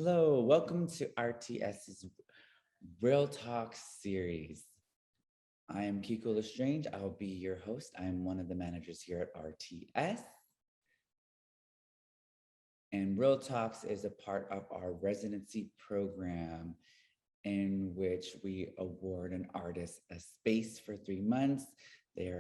Hello, welcome to RTS's Real Talk series. I am Kiko Lestrange. I will be your host. I am one of the managers here at RTS. And Real Talks is a part of our residency program in which we award an artist a space for 3 months. They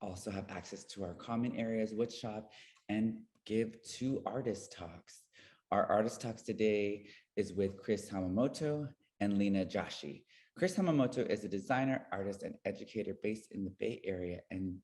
also have access to our common areas, woodshop, and give 2 artist talks. Our artist talks today is with Chris Hamamoto and Leena Joshi. Chris Hamamoto is a designer, artist, and educator based in the Bay Area and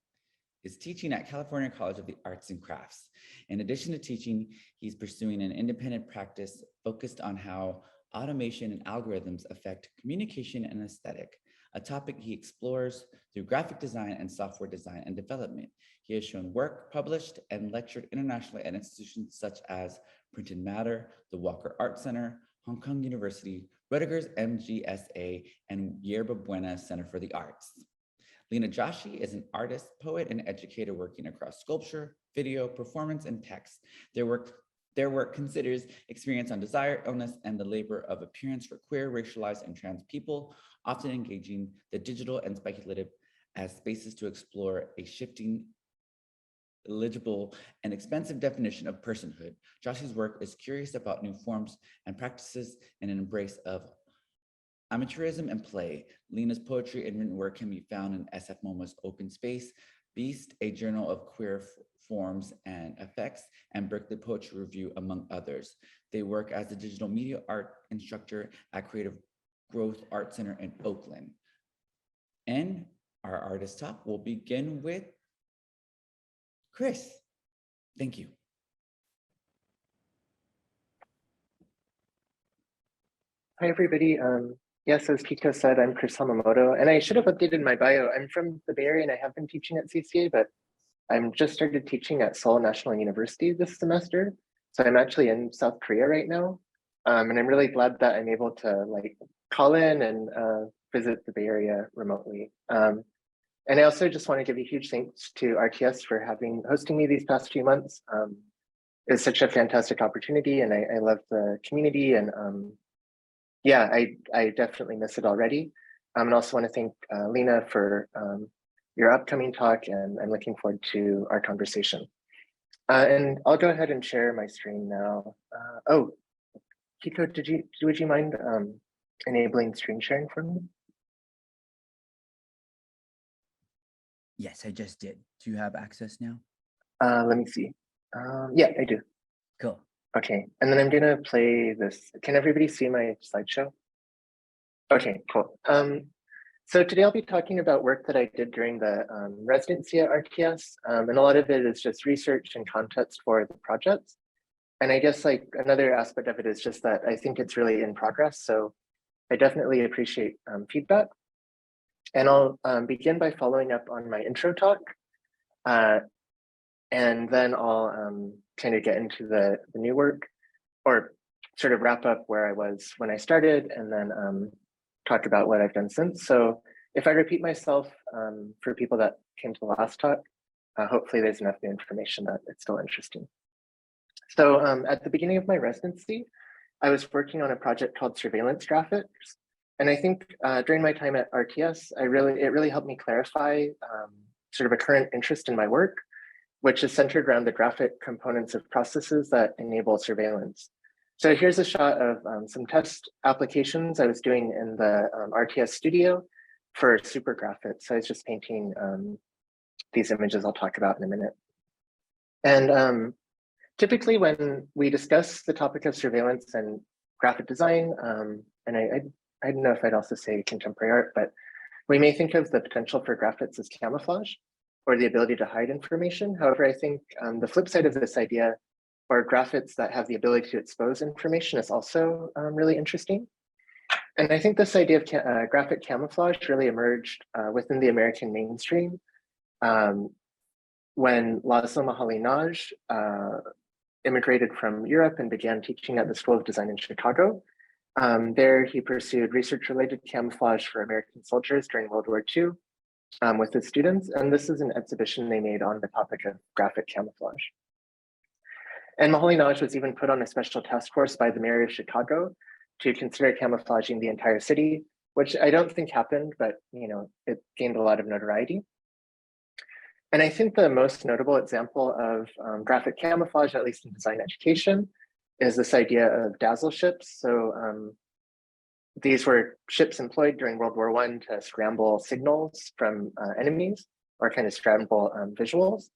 is teaching at California College of the Arts and Crafts. In addition to teaching, he's pursuing an independent practice focused on how automation and algorithms affect communication and aesthetic, a topic he explores through graphic design and software design and development. He has shown work, published, and lectured internationally at institutions such as Printed Matter, the Walker Art Center, Hong Kong University, Rutgers MGSA, and Yerba Buena Center for the Arts. Leena Joshi is an artist, poet, and educator working across sculpture, video, performance, and text. Their work considers experience on desire, illness, and the labor of appearance for queer, racialized, and trans people, often engaging the digital and speculative as spaces to explore a shifting, illegible, and expensive definition of personhood. Joshi's work is curious about new forms and practices and an embrace of amateurism and play. Leena's poetry and written work can be found in SF MoMA's Open Space, Beast, a journal of queer forms and effects, and Berkeley Poetry Review, among others. They work as a digital media art instructor at Creative Growth Art Center in Oakland. And our artist talk will begin with Chris. Thank you. Hi, everybody. Yes, as Kiko said, I'm Chris Hamamoto, and I should have updated my bio. I'm from the Bay Area and I have been teaching at CCA, but I'm just started teaching at Seoul National University this semester. So I'm actually in South Korea right now. And I'm really glad that I'm able to call in and visit the Bay Area remotely. And I also just want to give a huge thanks to RTS for hosting me these past few months. It's such a fantastic opportunity and I love the community and yeah, I definitely miss it already. And also want to thank Leena for your upcoming talk, and I'm looking forward to our conversation. And I'll go ahead and share my screen now. Oh, Kiko, would you mind enabling screen sharing for me? Yes, I just did. Do you have access now? Let me see. Yeah, I do. Cool. Okay, and then I'm gonna play this. Can everybody see my slideshow? Okay, cool. So today I'll be talking about work that I did during the residency at RTS, and a lot of it is just research and context for the project. And I guess another aspect of it is just that I think it's really in progress, so I definitely appreciate feedback. And I'll begin by following up on my intro talk, and then I'll kind of get into the new work, or sort of wrap up where I was when I started, and then talk about what I've done since. So if I repeat myself for people that came to the last talk, hopefully there's enough new information that it's still interesting. So at the beginning of my residency, I was working on a project called Surveillance Graphics. And I think during my time at RTS, it really helped me clarify sort of a current interest in my work, which is centered around the graphic components of processes that enable surveillance. So here's a shot of some test applications I was doing in the RTS studio for super graphics. So I was just painting these images I'll talk about in a minute. And typically when we discuss the topic of surveillance and graphic design, and I don't know if I'd also say contemporary art, but we may think of the potential for graphics as camouflage or the ability to hide information. However, I think the flip side of this idea, or graphics that have the ability to expose information, is also really interesting. And I think this idea of graphic camouflage really emerged within the American mainstream when Laszlo Moholy-Nagy immigrated from Europe and began teaching at the School of Design in Chicago. There he pursued research-related camouflage for American soldiers during World War II with his students. And this is an exhibition they made on the topic of graphic camouflage. And Mahalia Knowledge was even put on a special task force by the mayor of Chicago to consider camouflaging the entire city, which I don't think happened, but it gained a lot of notoriety. And I think the most notable example of graphic camouflage, at least in design education, is this idea of dazzle ships. So these were ships employed during World War I to scramble signals from enemies, or kind of scramble visuals.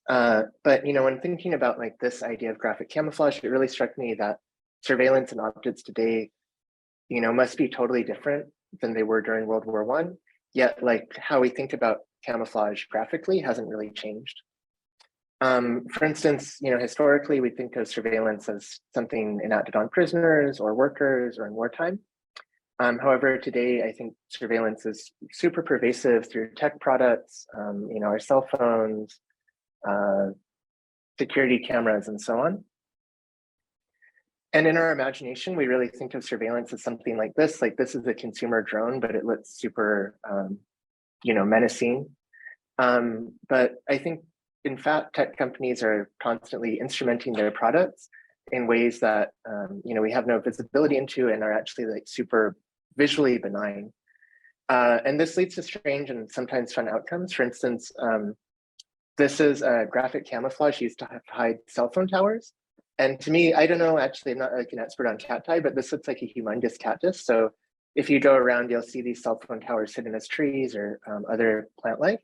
But when thinking about like this idea of graphic camouflage, it really struck me that surveillance and optics today, must be totally different than they were during World War I. Yet, like how we think about camouflage graphically hasn't really changed. For instance, historically, we think of surveillance as something enacted on prisoners or workers or in wartime. However, today, I think surveillance is super pervasive through tech products, our cell phones, security cameras, and so on. And in our imagination, we really think of surveillance as something like this is a consumer drone, but it looks super, menacing. But I think, in fact, tech companies are constantly instrumenting their products in ways that, we have no visibility into and are actually like super visually benign. And this leads to strange and sometimes fun outcomes. For instance, this is a graphic camouflage used to hide cell phone towers. And to me, I don't know, actually, I'm not like an expert on cacti, but this looks like a humongous cactus. So if you go around, you'll see these cell phone towers hidden as trees or other plant life.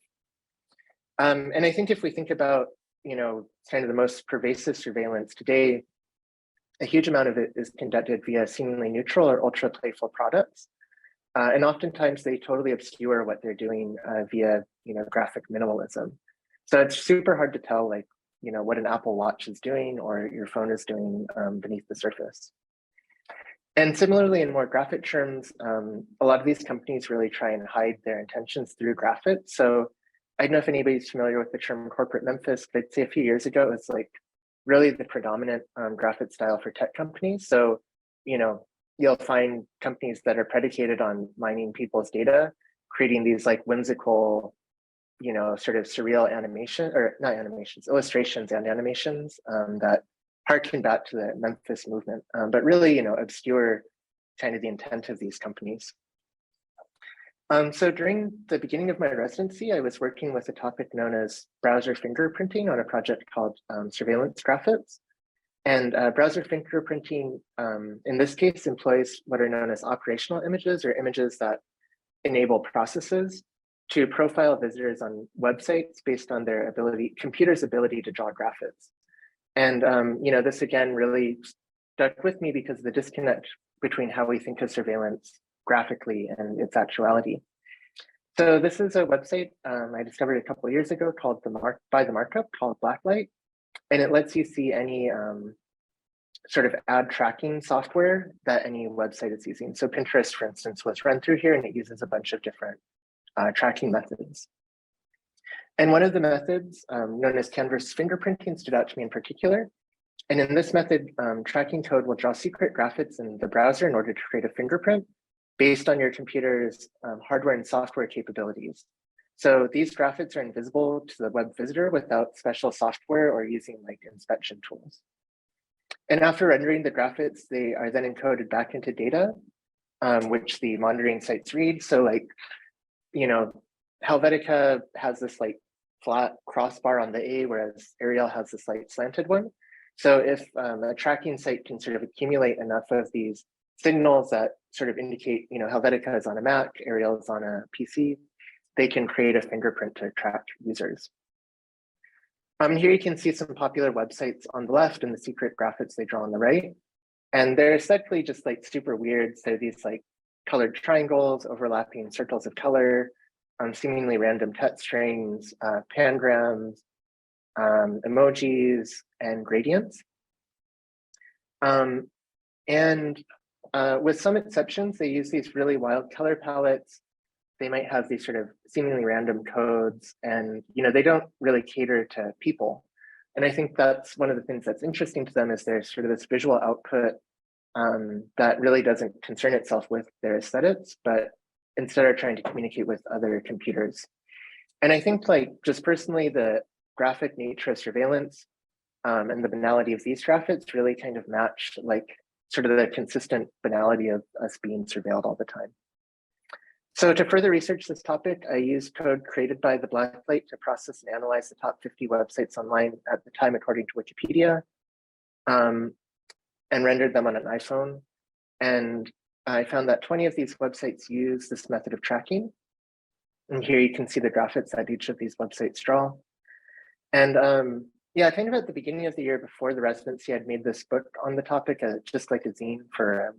And I think if we think about, kind of the most pervasive surveillance today, a huge amount of it is conducted via seemingly neutral or ultra playful products. And oftentimes they totally obscure what they're doing via, graphic minimalism. So it's super hard to tell, like, what an Apple Watch is doing or your phone is doing beneath the surface. And similarly, in more graphic terms, a lot of these companies really try and hide their intentions through graphics. So I don't know if anybody's familiar with the term corporate Memphis, but I'd say a few years ago, it was like really the predominant graphic style for tech companies. So, you'll find companies that are predicated on mining people's data, creating these like whimsical, sort of surreal animation, or not animations, illustrations and animations that harken back to the Memphis movement, but really, obscure kind of the intent of these companies. So during the beginning of my residency, I was working with a topic known as browser fingerprinting on a project called surveillance graphics. And browser fingerprinting, in this case, employs what are known as operational images, or images that enable processes to profile visitors on websites based on their computer's ability to draw graphics. And this again really stuck with me because of the disconnect between how we think of surveillance graphically and its actuality. So this is a website I discovered a couple of years ago called by the markup called Blacklight, and it lets you see any sort of ad tracking software that any website is using. So Pinterest, for instance, was run through here, and it uses a bunch of different tracking methods. And one of the methods known as canvas fingerprinting stood out to me in particular. And in this method, tracking code will draw secret graphics in the browser in order to create a fingerprint based on your computer's hardware and software capabilities. So these graphics are invisible to the web visitor without special software or using like inspection tools. And after rendering the graphics, they are then encoded back into data, which the monitoring sites read. So like, Helvetica has this like flat crossbar on the A, whereas Arial has this like slanted one. So if a tracking site can sort of accumulate enough of these signals that sort of indicate, Helvetica is on a Mac, Arial is on a PC, they can create a fingerprint to track users. Here you can see some popular websites on the left and the secret graphics they draw on the right. And they're aesthetically just like super weird. So these like colored triangles, overlapping circles of color, seemingly random text strings, pangrams, emojis, and gradients. And with some exceptions, they use these really wild color palettes. They might have these sort of seemingly random codes, and they don't really cater to people. And I think that's one of the things that's interesting to them is there's sort of this visual output that really doesn't concern itself with their aesthetics, but instead are trying to communicate with other computers. And I think like just personally, the graphic nature of surveillance and the banality of these graphics really kind of matched like sort of the consistent banality of us being surveilled all the time. So to further research this topic, I used code created by the Blacklight to process and analyze the top 50 websites online at the time, according to Wikipedia, and rendered them on an iPhone. And I found that 20 of these websites use this method of tracking. And here you can see the graphics that each of these websites draw. And yeah, kind of at the beginning of the year before the residency, I'd made this book on the topic, just like a zine for a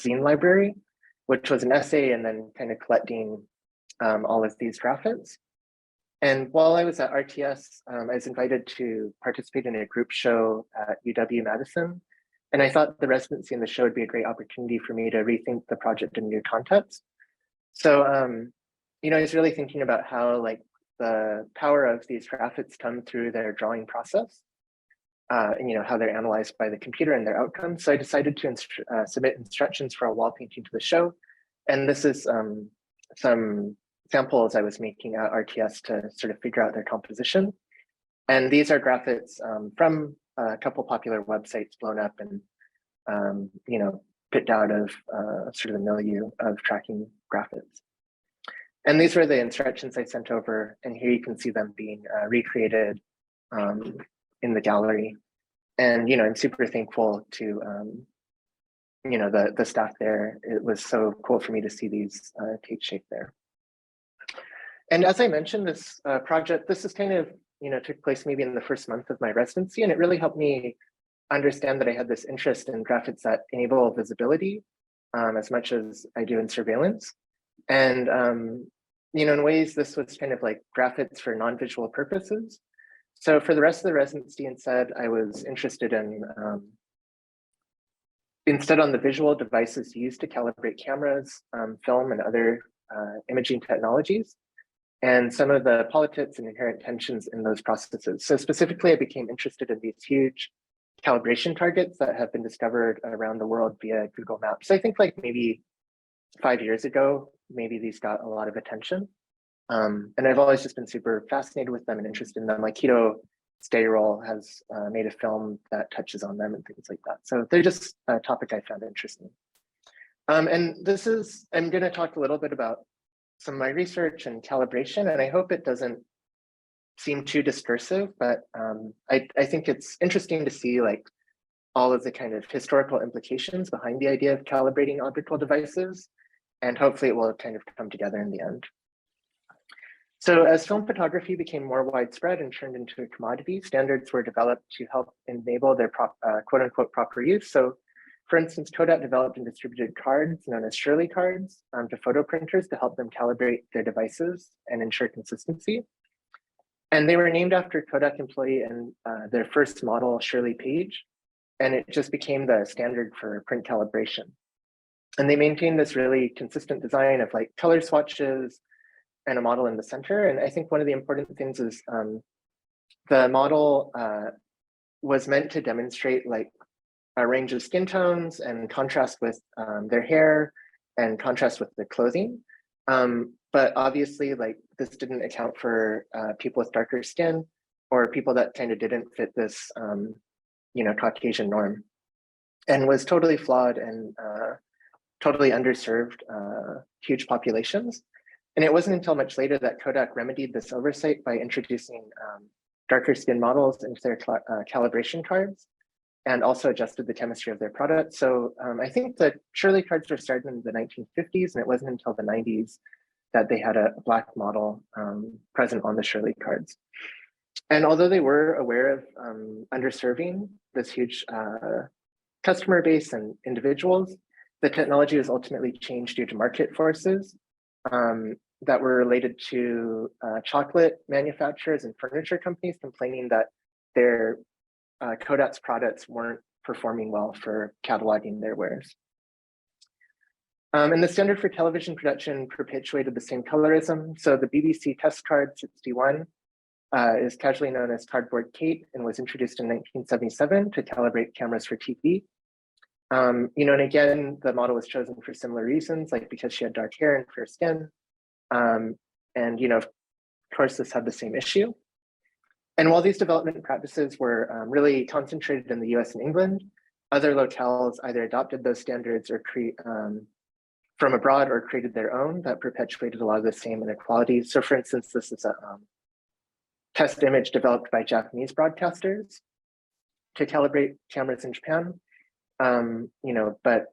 zine library, which was an essay and then kind of collecting all of these graphics. And while I was at RTS, I was invited to participate in a group show at UW-Madison. And I thought the residency in the show would be a great opportunity for me to rethink the project in new context. So, you know, I was really thinking about how like the power of these graphics come through their drawing process, and you know how they're analyzed by the computer and their outcomes. So I decided to submit instructions for a wall painting to the show, and this is some samples I was making at RTS to sort of figure out their composition. And these are graphics from a couple popular websites blown up and you know picked out of sort of the milieu of tracking graphics. And these were the instructions I sent over, and here you can see them being recreated in the gallery. And you know, I'm super thankful to you know the staff there. It was so cool for me to see these take shape there. And as I mentioned, this project, this is kind of you know took place maybe in the first month of my residency, and it really helped me understand that I had this interest in graphics that enable visibility as much as I do in surveillance. And you know, in ways, this was kind of like graphics for non-visual purposes. So for the rest of the residency, instead, I was interested in instead on the visual devices used to calibrate cameras, film, and other imaging technologies, and some of the politics and inherent tensions in those processes. So specifically, I became interested in these huge calibration targets that have been discovered around the world via Google Maps. So I think like maybe 5 years ago, maybe these got a lot of attention. And I've always just been super fascinated with them and interested in them. Like Keto Stayroll has made a film that touches on them and things like that. So they're just a topic I found interesting. And this is, I'm gonna talk a little bit about some of my research and calibration, and I hope it doesn't seem too discursive, but I think it's interesting to see like all of the kind of historical implications behind the idea of calibrating optical devices, and hopefully it will kind of come together in the end. So as film photography became more widespread and turned into a commodity, standards were developed to help enable their quote unquote proper use. So for instance, Kodak developed and distributed cards known as Shirley cards to photo printers to help them calibrate their devices and ensure consistency. And they were named after Kodak employee and their first model, Shirley Page, and it just became the standard for print calibration. And they maintained this really consistent design of like color swatches and a model in the center. And I think one of the important things is the model was meant to demonstrate like a range of skin tones and contrast with their hair and contrast with the clothing. But obviously like this didn't account for people with darker skin or people that kind of didn't fit this you know, Caucasian norm, and was totally flawed and totally underserved huge populations. And it wasn't until much later that Kodak remedied this oversight by introducing darker skin models into their calibration cards and also adjusted the chemistry of their product. So I think the Shirley cards were started in the 1950s, and it wasn't until the 90s that they had a black model present on the Shirley cards. And although they were aware of underserving this huge customer base and individuals, the technology was ultimately changed due to market forces that were related to chocolate manufacturers and furniture companies complaining that their Kodak's products weren't performing well for cataloging their wares. And the standard for television production perpetuated the same colorism. So the BBC test card 61 is casually known as Cardboard Kate and was introduced in 1977 to calibrate cameras for TV. You know, and again, the model was chosen for similar reasons, like because she had dark hair and fair skin. And, you know, of course, this had the same issue. And while these development practices were really concentrated in the US and England, other locales either adopted those standards or from abroad or created their own that perpetuated a lot of the same inequalities. So for instance, this is a test image developed by Japanese broadcasters to calibrate cameras in Japan, but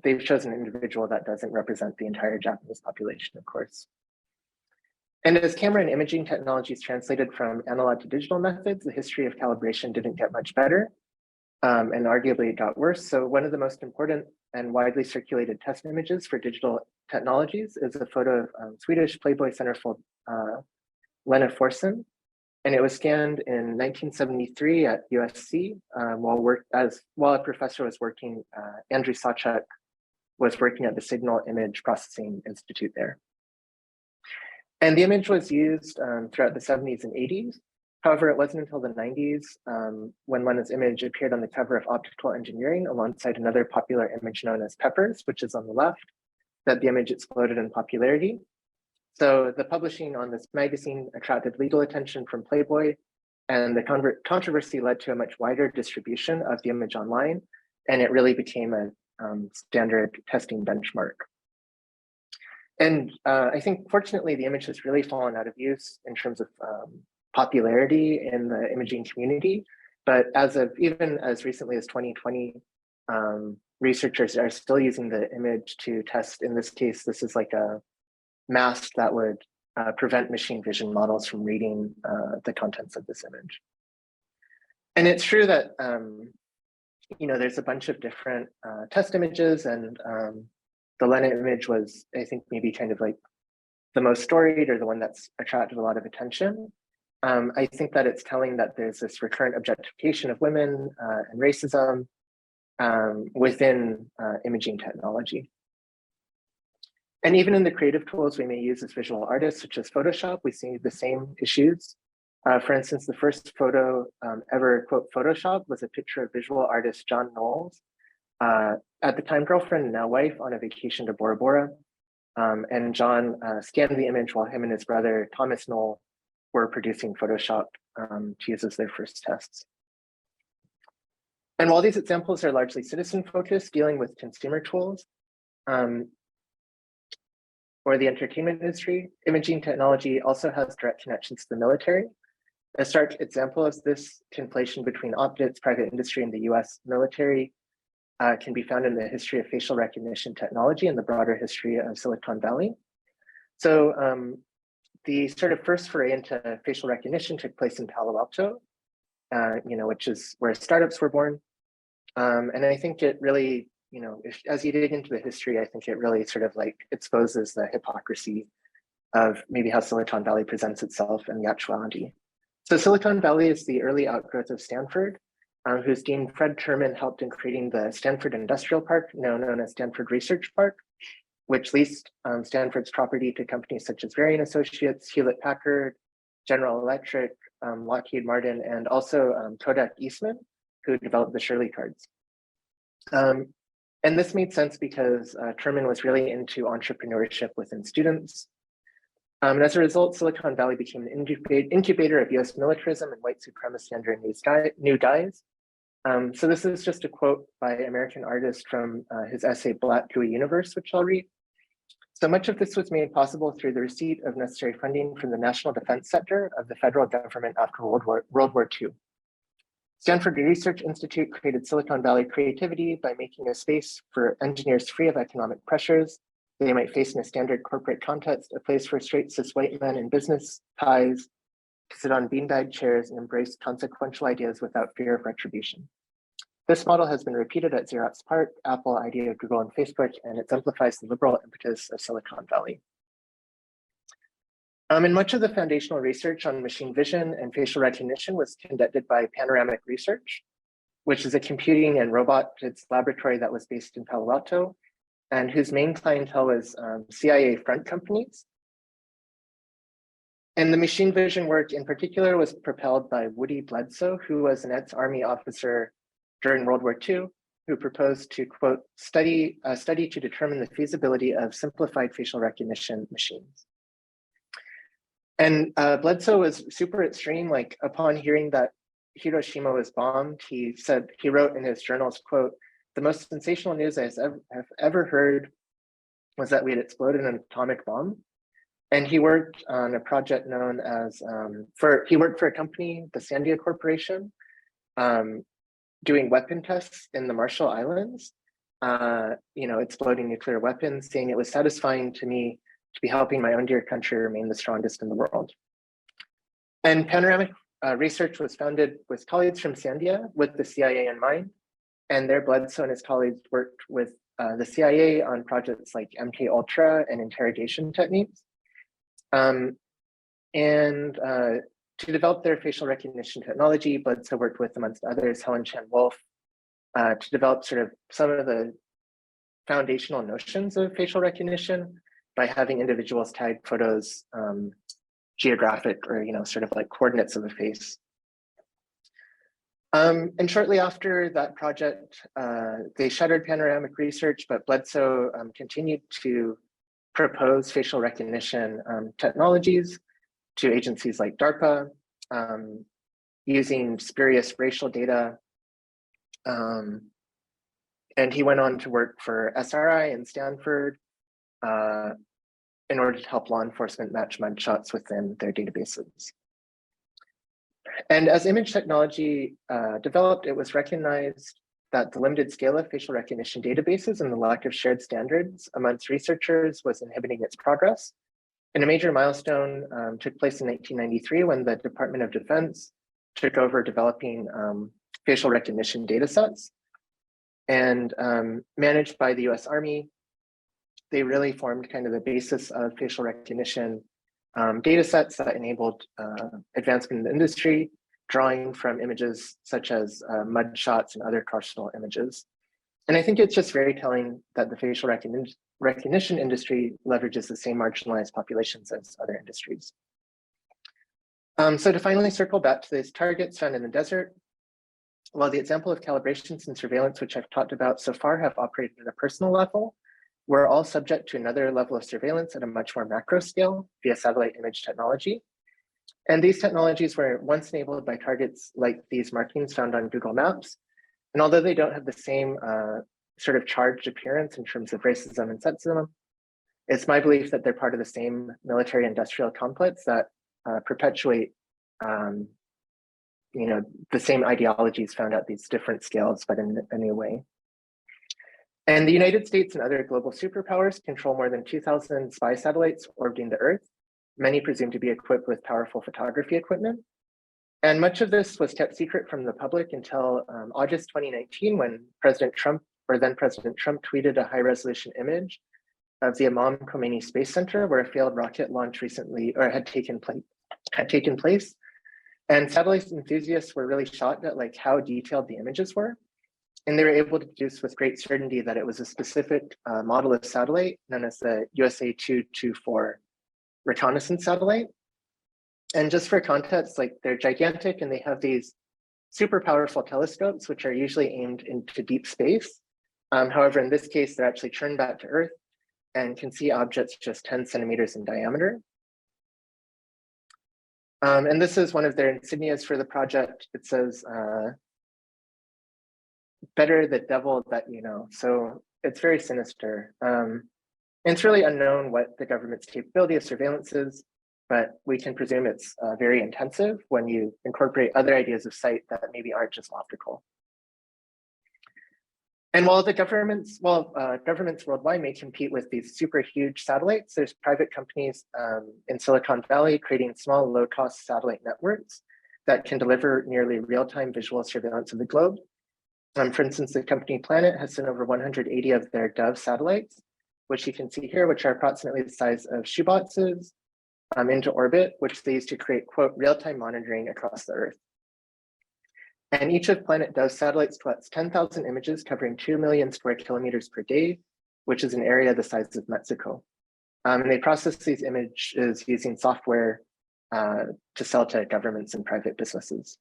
they've chosen an individual that doesn't represent the entire Japanese population, of course. And as camera and imaging technologies translated from analog to digital methods, the history of calibration didn't get much better, and arguably it got worse. So one of the most important and widely circulated test images for digital technologies is a photo of Swedish Playboy centerfold Leena Forsen. And it was scanned in 1973 at USC while a professor was working, Andrew Sawchuk was working at the Signal Image Processing Institute there. And the image was used throughout the 70s and 80s. However, it wasn't until the 90s when Leena's image appeared on the cover of Optical Engineering alongside another popular image known as Peppers, which is on the left, that the image exploded in popularity. So the publishing on this magazine attracted legal attention from Playboy, and the controversy led to a much wider distribution of the image online, and it really became a standard testing benchmark. And I think, fortunately, the image has really fallen out of use in terms of popularity in the imaging community. But even as recently as 2020, researchers are still using the image to test. In this case, this is like a mask that would prevent machine vision models from reading the contents of this image. And it's true that there's a bunch of different test images, and the Leena image was, I think, maybe kind of like the most storied or the one that's attracted a lot of attention. I think that it's telling that there's this recurrent objectification of women and racism within imaging technology. And even in the creative tools we may use as visual artists, such as Photoshop, we see the same issues. For instance, the first photo ever, quote, Photoshop was a picture of visual artist John Knowles, at the time girlfriend and now wife, on a vacation to Bora Bora. And John scanned the image while him and his brother, Thomas Knoll, were producing Photoshop to use as their first tests. And while these examples are largely citizen-focused, dealing with consumer tools, or the entertainment industry, imaging technology also has direct connections to the military. A stark example of this conflation between optics, private industry, and the US military can be found in the history of facial recognition technology and the broader history of Silicon Valley. So the sort of first foray into facial recognition took place in Palo Alto, which is where startups were born. And I think it really, as you dig into the history, I think it really sort of like exposes the hypocrisy of maybe how Silicon Valley presents itself and the actuality. So Silicon Valley is the early outgrowth of Stanford, whose dean Fred Terman helped in creating the Stanford Industrial Park, now known as Stanford Research Park, which leased Stanford's property to companies such as Varian Associates, Hewlett Packard, General Electric, Lockheed Martin, and also Kodak Eastman, who developed the Shirley cards. And this made sense because Terman was really into entrepreneurship within students. And as a result, Silicon Valley became an incubator of US militarism and white supremacy under a new guise. So this is just a quote by an American artist from his essay, Black Gooey Universe, which I'll read. So much of this was made possible through the receipt of necessary funding from the national defense sector of the federal government after World War II. Stanford Research Institute created Silicon Valley creativity by making a space for engineers free of economic pressures they might face in a standard corporate context, a place for straight cis white men in business ties to sit on beanbag chairs and embrace consequential ideas without fear of retribution. This model has been repeated at Xerox PARC, Apple, IDEO, Google, and Facebook, and it exemplifies the liberal impetus of Silicon Valley. And much of the foundational research on machine vision and facial recognition was conducted by Panoramic Research, which is a computing and robotics laboratory that was based in Palo Alto, and whose main clientele was CIA front companies. And the machine vision work in particular was propelled by Woody Bledsoe, who was an ex-Army officer during World War II, who proposed to, quote, study to determine the feasibility of simplified facial recognition machines. And Bledsoe was super extreme. Like upon hearing that Hiroshima was bombed, he wrote in his journals, quote, "The most sensational news I have ever heard was that we had exploded an atomic bomb." And he worked on a project known as, he worked for a company, the Sandia Corporation, doing weapon tests in the Marshall Islands, exploding nuclear weapons, saying it was satisfying to me to be helping my own dear country remain the strongest in the world. And Panoramic Research was founded with colleagues from Sandia with the CIA in mind. And there Bledsoe and his colleagues worked with the CIA on projects like MK Ultra and interrogation techniques. To develop their facial recognition technology, Bledsoe worked with, amongst others, Helen Chan Wolf, to develop sort of some of the foundational notions of facial recognition by having individuals tag photos geographic or sort of like coordinates of a face. And shortly after that project, they shuttered Panoramic Research, but Bledsoe continued to propose facial recognition technologies to agencies like DARPA, using spurious racial data. And he went on to work for SRI in Stanford in order to help law enforcement match mugshots within their databases. And as image technology developed, it was recognized that the limited scale of facial recognition databases and the lack of shared standards amongst researchers was inhibiting its progress. And a major milestone took place in 1993 when the Department of Defense took over developing facial recognition data sets. And managed by the US Army, they really formed kind of the basis of facial recognition data sets that enabled advancement in the industry, drawing from images such as mud shots and other carceral images. And I think it's just very telling that the facial recognition industry leverages the same marginalized populations as other industries. So to finally circle back to these targets found in the desert, while the example of calibrations and surveillance, which I've talked about so far, have operated at a personal level, we're all subject to another level of surveillance at a much more macro scale via satellite image technology. And these technologies were once enabled by targets like these markings found on Google Maps. And although they don't have the same sort of charged appearance in terms of racism and sexism, it's my belief that they're part of the same military industrial complex that perpetuate the same ideologies found at these different scales, but in a new way. And the United States and other global superpowers control more than 2,000 spy satellites orbiting the Earth, many presumed to be equipped with powerful photography equipment. And much of this was kept secret from the public until August 2019, when then President Trump tweeted a high-resolution image of the Imam Khomeini Space Center, where a failed rocket launch had taken place. And satellite enthusiasts were really shocked at like how detailed the images were. And they were able to deduce with great certainty that it was a specific model of satellite known as the USA 224 reconnaissance satellite. And just for context, like they're gigantic and they have these super powerful telescopes, which are usually aimed into deep space. However, in this case, they're actually turned back to Earth and can see objects just 10 centimeters in diameter. And this is one of their insignias for the project. It says, better the devil that you know. So it's very sinister. And it's really unknown what the government's capability of surveillance is, but we can presume it's very intensive when you incorporate other ideas of sight that maybe aren't just optical. And while governments worldwide may compete with these super huge satellites, there's private companies in Silicon Valley creating small, low-cost satellite networks that can deliver nearly real-time visual surveillance of the globe. For instance, the company Planet has sent over 180 of their Dove satellites, which you can see here, which are approximately the size of shoeboxes, into orbit, which they use to create, quote, real-time monitoring across the Earth. And each of Planet Dove's satellites collects 10,000 images covering 2 million square kilometers per day, which is an area the size of Mexico. And they process these images using software to sell to governments and private businesses.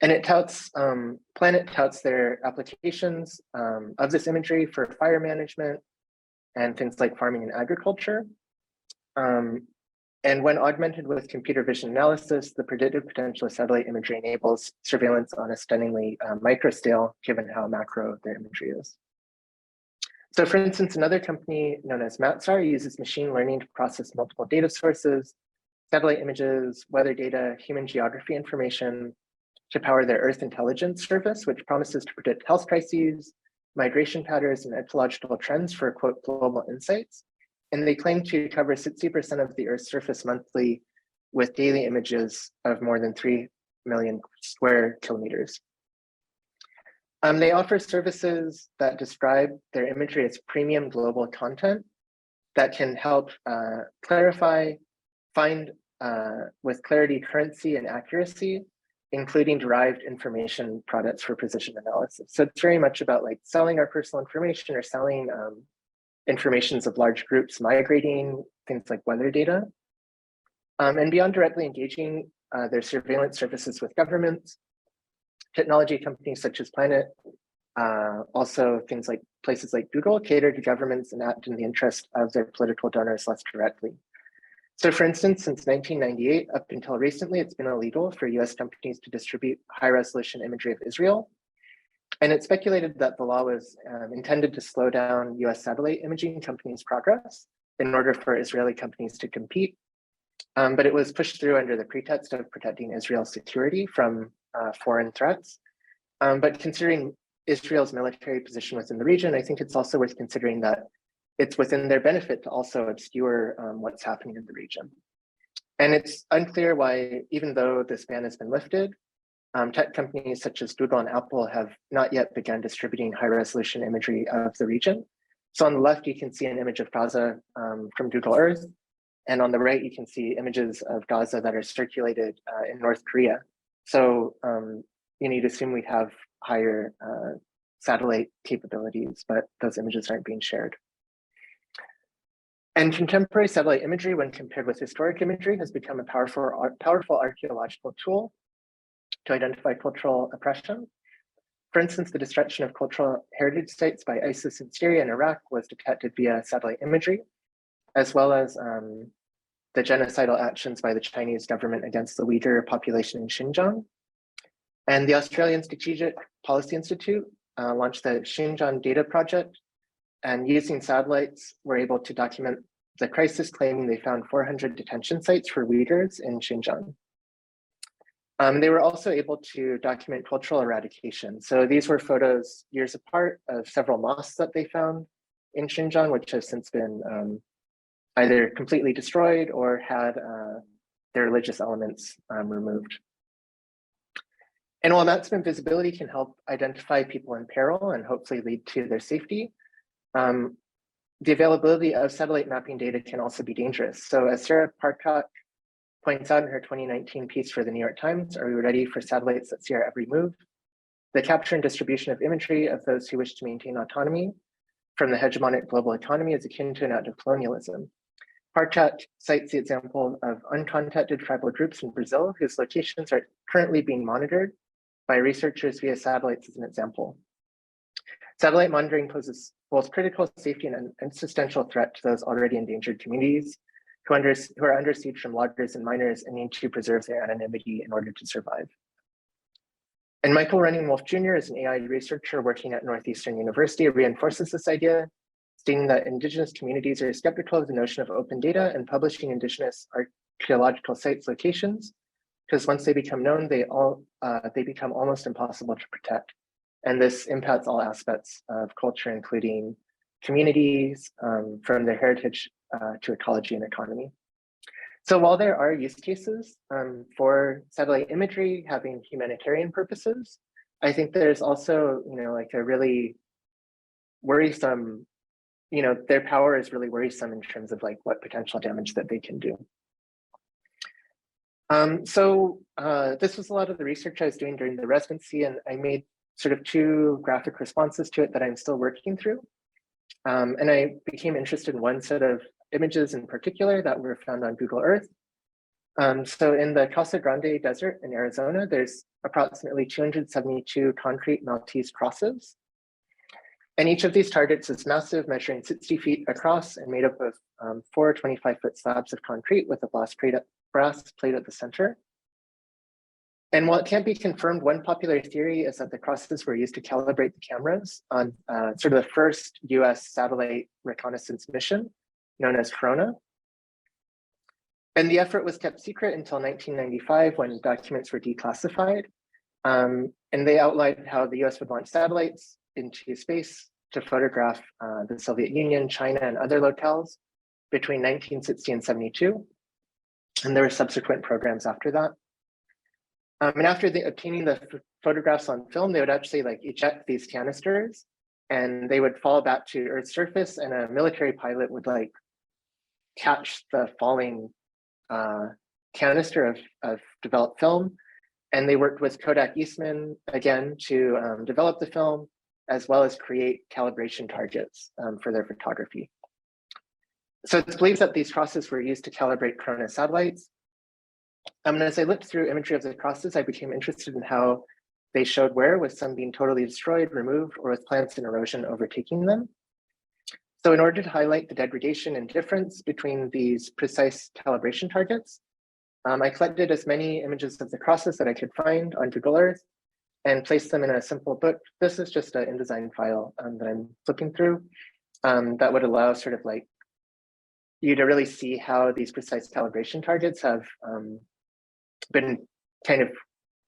And Planet touts their applications of this imagery for fire management and things like farming and agriculture. And when augmented with computer vision analysis, the predictive potential of satellite imagery enables surveillance on a stunningly micro scale, given how macro their imagery is. So for instance, another company known as Matsar uses machine learning to process multiple data sources, satellite images, weather data, human geography information to power their Earth Intelligence Service, which promises to predict health crises, migration patterns, and ecological trends for, quote, global insights. And they claim to cover 60% of the Earth's surface monthly with daily images of more than 3 million square kilometers. They offer services that describe their imagery as premium global content that can help clarify, find with clarity, currency, and accuracy, including derived information products for precision analysis. So it's very much about like selling our personal information or selling informations of large groups migrating, things like weather data. And beyond directly engaging their surveillance services with governments, technology companies such as Planet, also things like places like Google cater to governments and act in the interest of their political donors less directly. So for instance, since 1998, up until recently, it's been illegal for US companies to distribute high resolution imagery of Israel. And it's speculated that the law was intended to slow down US satellite imaging companies' progress in order for Israeli companies to compete. But it was pushed through under the pretext of protecting Israel's security from foreign threats. But considering Israel's military position within the region, I think it's also worth considering that it's within their benefit to also obscure what's happening in the region. And it's unclear why, even though this ban has been lifted, tech companies such as Google and Apple have not yet begun distributing high resolution imagery of the region. So on the left, you can see an image of Gaza from Google Earth. And on the right, you can see images of Gaza that are circulated in North Korea. So you need to assume we have higher satellite capabilities, but those images aren't being shared. And contemporary satellite imagery, when compared with historic imagery, has become a powerful archaeological tool to identify cultural oppression. For instance, the destruction of cultural heritage sites by ISIS in Syria and Iraq was detected via satellite imagery, as well as the genocidal actions by the Chinese government against the Uyghur population in Xinjiang. And the Australian Strategic Policy Institute launched the Xinjiang Data Project, and using satellites, were able to document the crisis, claiming they found 400 detention sites for Uyghurs in Xinjiang. They were also able to document cultural eradication. So these were photos years apart of several mosques that they found in Xinjiang, which have since been either completely destroyed or had their religious elements removed. And while maximum visibility can help identify people in peril and hopefully lead to their safety, the availability of satellite mapping data can also be dangerous. So as Sarah Parcock points out in her 2019 piece for the New York Times, "Are we ready for satellites that see our every move?" The capture and distribution of imagery of those who wish to maintain autonomy from the hegemonic global economy is akin to an act of colonialism. Parcock cites the example of uncontacted tribal groups in Brazil whose locations are currently being monitored by researchers via satellites as an example. Satellite monitoring poses both critical safety and an existential threat to those already endangered communities who are under siege from loggers and miners and need to preserve their anonymity in order to survive. And Michael Running Wolf Jr. is an AI researcher working at Northeastern University, reinforces this idea, stating that Indigenous communities are skeptical of the notion of open data and publishing Indigenous archaeological sites locations, because once they become known, they become almost impossible to protect. And this impacts all aspects of culture, including communities, from their heritage to ecology and economy. So while there are use cases for satellite imagery having humanitarian purposes, I think there's also, like a really worrisome, their power is really worrisome in terms of like what potential damage that they can do. This was a lot of the research I was doing during the residency, and I made sort of 2 graphic responses to it that I'm still working through. And I became interested in one set of images in particular that were found on Google Earth. So in the Casa Grande Desert in Arizona, there's approximately 272 concrete Maltese crosses. And each of these targets is massive, measuring 60 feet across and made up of 4 25-foot slabs of concrete with a brass plate at the center. And while it can't be confirmed, one popular theory is that the crosses were used to calibrate the cameras on sort of the first US satellite reconnaissance mission known as Corona. And the effort was kept secret until 1995 when documents were declassified. And they outlined how the US would launch satellites into space to photograph the Soviet Union, China, and other locales between 1960 and 72. And there were subsequent programs after that. And after obtaining the photographs on film, they would actually like eject these canisters and they would fall back to Earth's surface, and a military pilot would like catch the falling canister of developed film. And they worked with Kodak Eastman again to develop the film, as well as create calibration targets for their photography. So it's believed that these crosses were used to calibrate Corona satellites. And as I looked through imagery of the crosses, I became interested in how they showed wear, with some being totally destroyed, removed, or with plants and erosion overtaking them. So in order to highlight the degradation and difference between these precise calibration targets, I collected as many images of the crosses that I could find on Google Earth and placed them in a simple book. This is just an InDesign file that I'm flipping through that would allow sort of like you to really see how these precise calibration targets have been kind of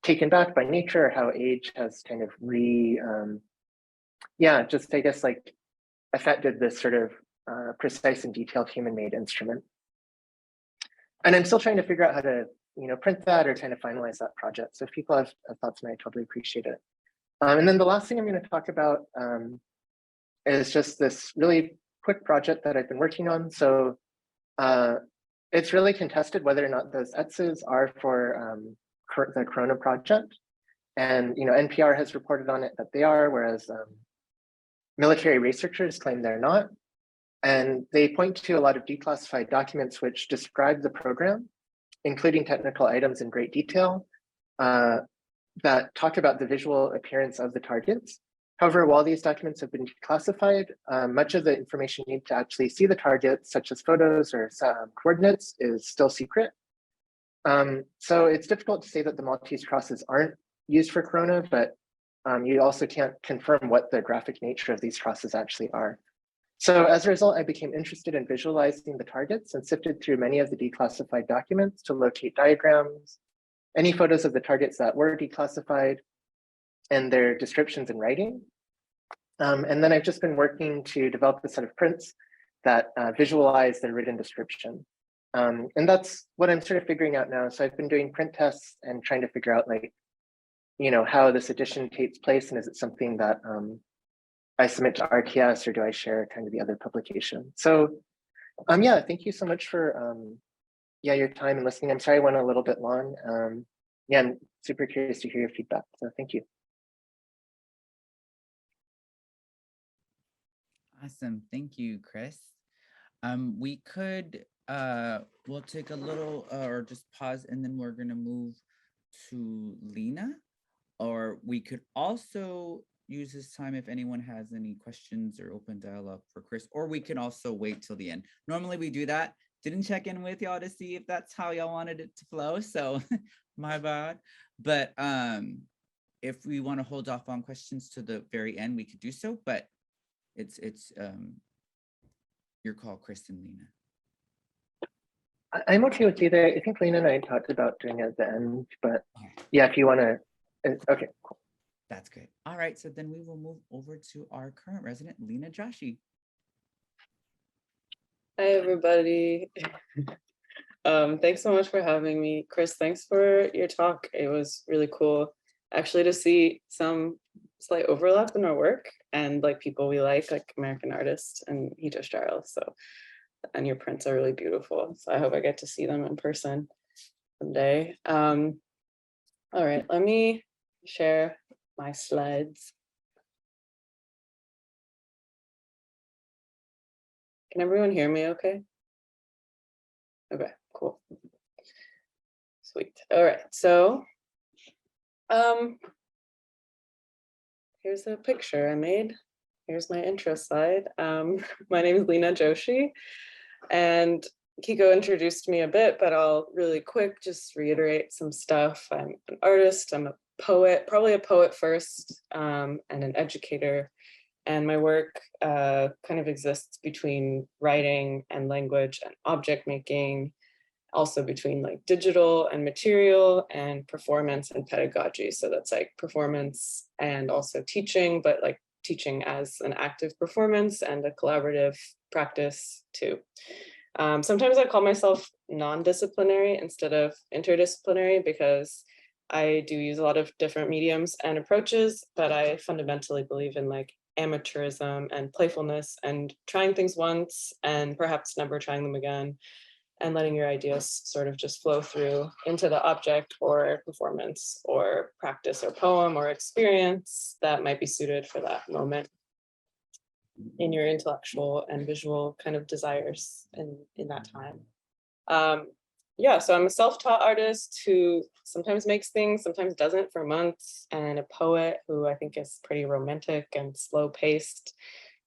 taken back by nature, how age has kind of just I guess like affected this sort of precise and detailed human-made instrument. And I'm still trying to figure out how to print that or kind of finalize that project. So if people have thoughts on it, I totally appreciate it. And then the last thing I'm going to talk about is just this really quick project that I've been working on. So it's really contested whether or not those ETSs are for the Corona project. And NPR has reported on it that they are, whereas military researchers claim they're not. And they point to a lot of declassified documents which describe the program, including technical items in great detail, that talk about the visual appearance of the targets. However, while these documents have been declassified, much of the information you need to actually see the targets, such as photos or coordinates, is still secret. So it's difficult to say that the Maltese crosses aren't used for Corona, but you also can't confirm what the graphic nature of these crosses actually are. So as a result, I became interested in visualizing the targets and sifted through many of the declassified documents to locate diagrams, any photos of the targets that were declassified, and their descriptions in writing. And then I've just been working to develop a set of prints that visualize the written description. And that's what I'm sort of figuring out now. So I've been doing print tests and trying to figure out like, how this edition takes place, and is it something that I submit to RTS, or do I share kind of the other publication? So yeah, thank you so much for your time and listening. I'm sorry I went a little bit long. Yeah, I'm super curious to hear your feedback. So thank you. Awesome. Thank you, Chris. We could, we'll take a little, or just pause, and then we're going to move to Leena, or we could also use this time if anyone has any questions or open dialogue for Chris, or we can also wait till the end. Normally we do that. Didn't check in with y'all to see if that's how y'all wanted it to flow, so my bad. But if we want to hold off on questions to the very end, we could do so, but it's your call, Chris and Leena. I'm okay with either. I think Leena and I talked about doing it at the end, but yeah, if you want to, okay, cool. That's great. All right, so then we will move over to our current resident, Leena Joshi. Hi, everybody. Thanks so much for having me. Chris, thanks for your talk. It was really cool actually to see some slight overlap in our work and like people we like American artists and Hito Styles. So, and your prints are really beautiful. So I hope I get to see them in person someday. All right, let me share my slides. Can everyone hear me okay? Okay, cool. Sweet. All right, so here's a picture I made. here's my intro slide. My name is Leena Joshi, and Kiko introduced me a bit, but I'll really quick just reiterate some stuff. I'm an artist, I'm a poet, probably a poet first, and an educator. And my work kind of exists between writing and language and object making, also between like digital and material and performance and pedagogy. So that's like performance and also teaching, but like teaching as an active performance and a collaborative practice too. Sometimes I call myself non-disciplinary instead of interdisciplinary because I do use a lot of different mediums and approaches, but I fundamentally believe in like amateurism and playfulness and trying things once and perhaps never trying them again, and letting your ideas sort of just flow through into the object or performance or practice or poem or experience that might be suited for that moment in your intellectual and visual kind of desires in that time. Yeah, so I'm a self-taught artist who sometimes makes things, sometimes doesn't for months, and a poet who I think is pretty romantic and slow-paced.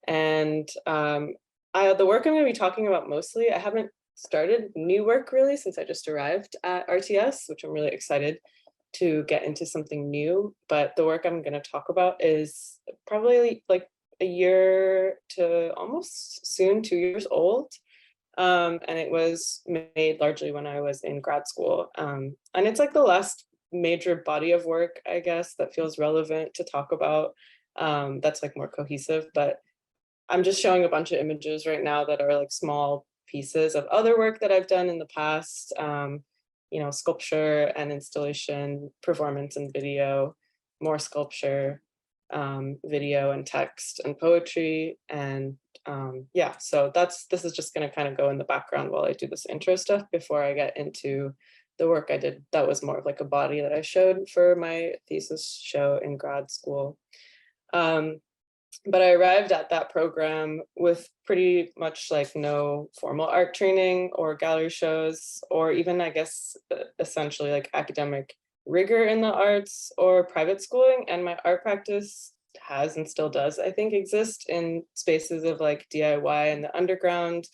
And the work I'm going to be talking about mostly, I haven't started new work really since I just arrived at RTS, which I'm really excited to get into something new. But the work I'm going to talk about is probably like a year to almost soon 2 years old. And it was made largely when I was in grad school. And it's like the last major body of work, I guess, that feels relevant to talk about, that's like more cohesive. But I'm just showing a bunch of images right now that are like small pieces of other work that I've done in the past, you know, sculpture and installation, performance and video, more sculpture, video and text and poetry. And yeah, so this is just going to kind of go in the background while I do this intro stuff before I get into the work I did that was more of like a body that I showed for my thesis show in grad school. But I arrived at that program with pretty much like no formal art training or gallery shows, or even, I guess, essentially like academic rigor in the arts or private schooling. And my art practice has and still does, I think, exist in spaces of like DIY and the underground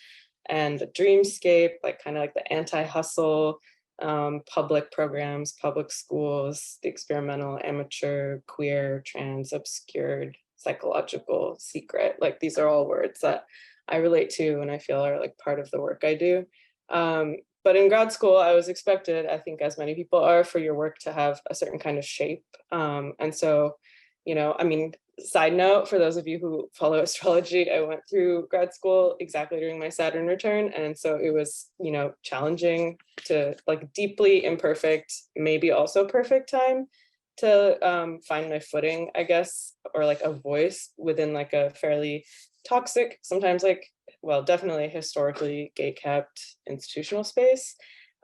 and the dreamscape, like kind of like the anti-hustle, public programs, public schools, the experimental, amateur, queer, trans, obscured, psychological, secret. Like these are all words that I relate to and I feel are like part of the work I do. But in grad school, I was expected, I think as many people are, for your work to have a certain kind of shape. And so, you know, I mean, side note, for those of you who follow astrology, I went through grad school exactly during my Saturn return. And so it was, you know, challenging to like deeply imperfect, maybe also perfect time to find my footing, I guess, or like a voice within like a fairly toxic, sometimes like, well, definitely historically gate-kept institutional space.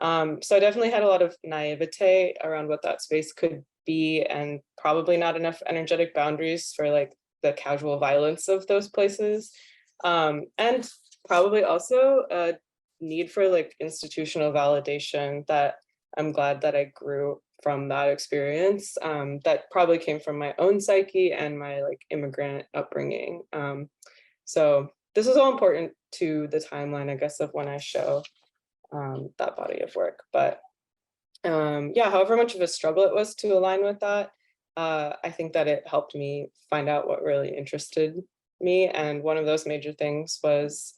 So I definitely had a lot of naivete around what that space could be, and probably not enough energetic boundaries for like the casual violence of those places. And probably also a need for like institutional validation that I'm glad that I grew from that experience, that probably came from my own psyche and my like immigrant upbringing. So this is all important to the timeline, I guess, of when I show that body of work. But yeah, however much of a struggle it was to align with that, I think that it helped me find out what really interested me. And one of those major things was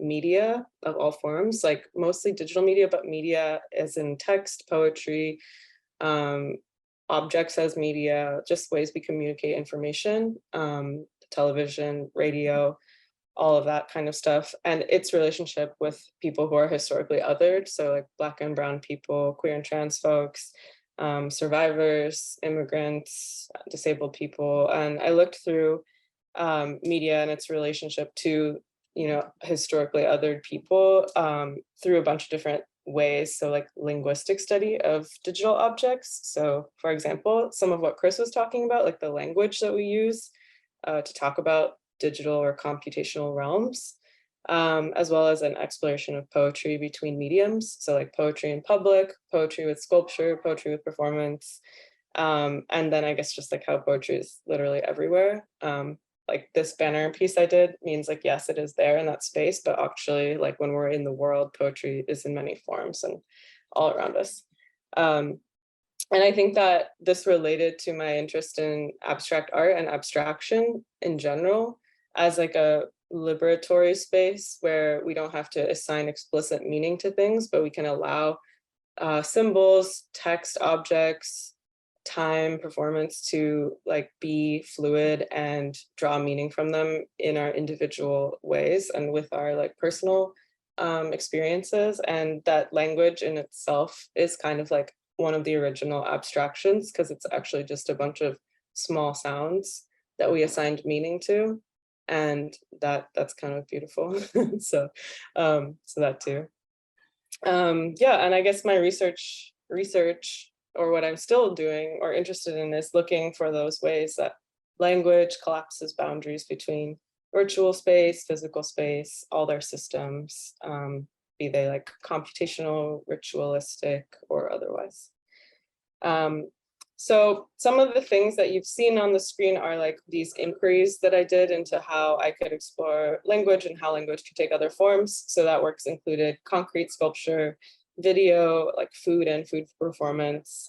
media of all forms, like mostly digital media, but media as in text, poetry, objects as media, just ways we communicate information, television, radio, all of that kind of stuff, and its relationship with people who are historically othered, so like Black and brown people, queer and trans folks, survivors, immigrants, disabled people. And I looked through media and its relationship to, you know, historically othered people through a bunch of different ways. So like linguistic study of digital objects. So for example, some of what Chris was talking about, like the language that we use to talk about digital or computational realms, as well as an exploration of poetry between mediums. So like poetry in public, poetry with sculpture, poetry with performance. And then I guess just like how poetry is literally everywhere. like this banner piece I did means like, yes, it is there in that space, but actually like when we're in the world, poetry is in many forms and all around us. And I think that this related to my interest in abstract art and abstraction in general as like a liberatory space where we don't have to assign explicit meaning to things, but we can allow symbols, text, objects, time, performance to like be fluid and draw meaning from them in our individual ways and with our like personal experiences. And that language in itself is kind of like one of the original abstractions because it's actually just a bunch of small sounds that we assigned meaning to, and that's kind of beautiful. So so that too. Yeah, and I guess my research or what I'm still doing or interested in is looking for those ways that language collapses boundaries between virtual space, physical space, all their systems, be they like computational, ritualistic, or otherwise. So some of the things that you've seen on the screen are like these inquiries that I did into how I could explore language and how language could take other forms. So that works included concrete sculpture, video, like food and food performance,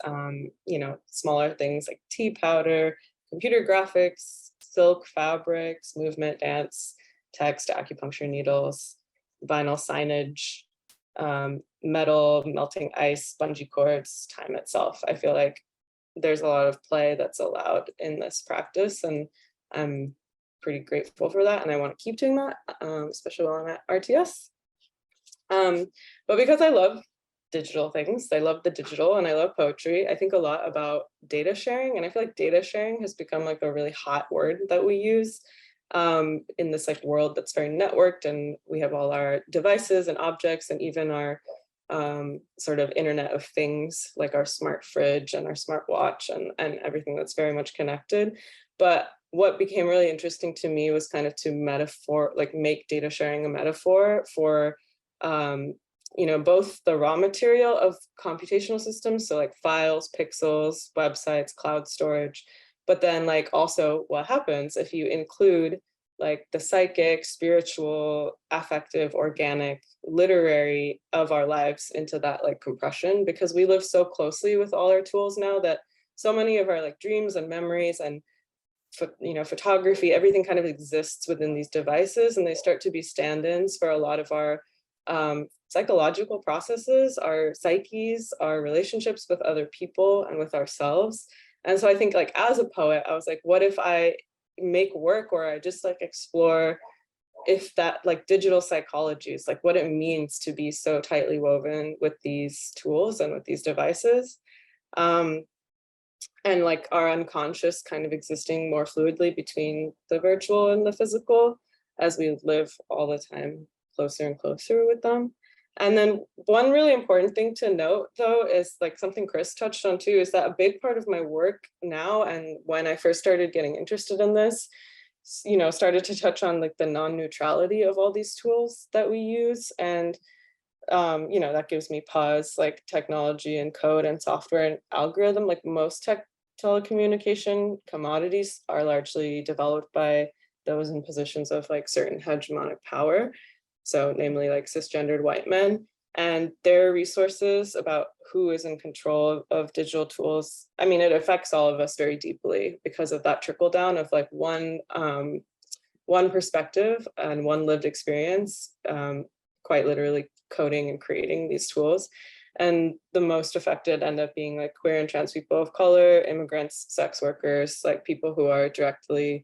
you know, smaller things like tea powder, computer graphics, silk fabrics, movement, dance, text, acupuncture needles, vinyl signage, metal, melting ice, bungee cords, time itself. I feel like there's a lot of play that's allowed in this practice, and I'm pretty grateful for that, and I want to keep doing that, especially while I'm at RTS. But because I love digital things, I love the digital and I love poetry, I think a lot about data sharing, and I feel like data sharing has become like a really hot word that we use in this like world that's very networked, and we have all our devices and objects and even our sort of internet of things like our smart fridge and our smart watch and everything that's very much connected. But what became really interesting to me was kind of to make data sharing a metaphor for you know, both the raw material of computational systems, so like files, pixels, websites, cloud storage, but then like also what happens if you include like the psychic, spiritual, affective, organic, literary of our lives into that like compression, because we live so closely with all our tools now that so many of our like dreams and memories and you know, photography, everything kind of exists within these devices, and they start to be stand-ins for a lot of our psychological processes, our psyches, our relationships with other people and with ourselves. And so I think like as a poet, I was like, what if I make work where I just like explore if that like digital psychology is like what it means to be so tightly woven with these tools and with these devices. And like our unconscious kind of existing more fluidly between the virtual and the physical as we live all the time closer and closer with them. And then one really important thing to note though is like something Chris touched on too, is that a big part of my work now, and when I first started getting interested in this, you know, started to touch on like the non-neutrality of all these tools that we use. And you know, that gives me pause, like technology and code and software and algorithm, like most telecommunication commodities are largely developed by those in positions of like certain hegemonic power. So namely like cisgendered white men, and their resources about who is in control of digital tools. I mean, it affects all of us very deeply because of that trickle down of like one perspective and one lived experience, quite literally coding and creating these tools. And the most affected end up being like queer and trans people of color, immigrants, sex workers, like people who are directly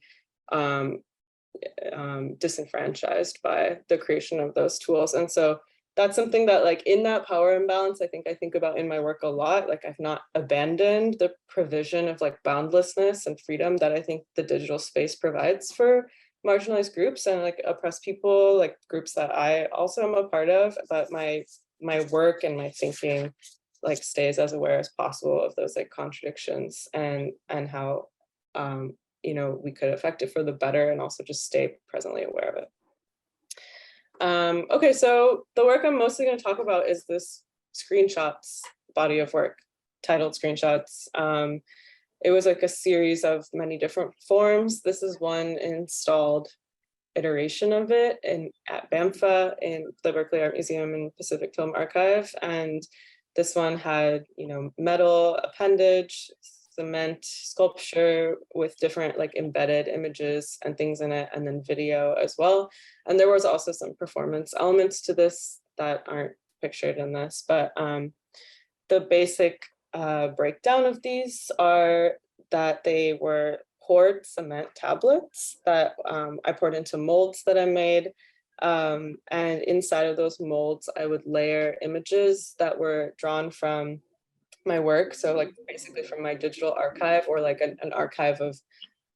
disenfranchised by the creation of those tools. And so that's something that like in that power imbalance, I think about in my work a lot. Like I've not abandoned the provision of like boundlessness and freedom that I think the digital space provides for marginalized groups and like oppressed people, like groups that I also am a part of, but my work and my thinking like stays as aware as possible of those like contradictions and how you know, we could affect it for the better and also just stay presently aware of it. Okay, so the work I'm mostly going to talk about is this screenshots body of work, titled Screenshots. it was like a series of many different forms. This is one installed iteration of it at BAMFA in the Berkeley Art Museum and Pacific Film Archive. And this one had, metal appendage, cement sculpture with different like embedded images and things in it, and then video as well. And there was also some performance elements to this that aren't pictured in this, but the basic breakdown of these are that they were poured cement tablets that I poured into molds that I made. And inside of those molds, I would layer images that were drawn from my work. So like basically from my digital archive, or like an archive of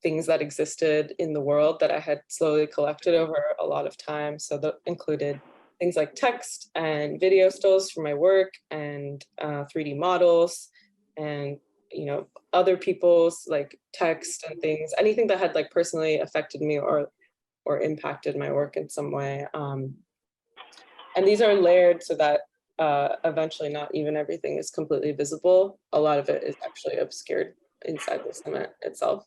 things that existed in the world that I had slowly collected over a lot of time. So that included things like text and video stills from my work, and 3D models, and other people's like text and things, anything that had like personally affected me or impacted my work in some way. And these are layered so that eventually not even everything is completely visible. A lot of it is actually obscured inside the cement itself.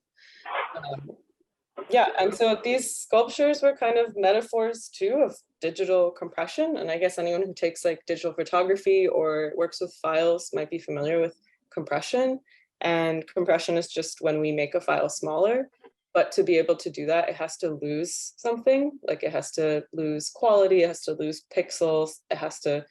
Yeah, and so these sculptures were kind of metaphors too of digital compression. And I guess anyone who takes like digital photography or works with files might be familiar with compression. And compression is just when we make a file smaller. But to be able to do that, it has to lose something. Like it has to lose quality, it has to lose pixels, it has to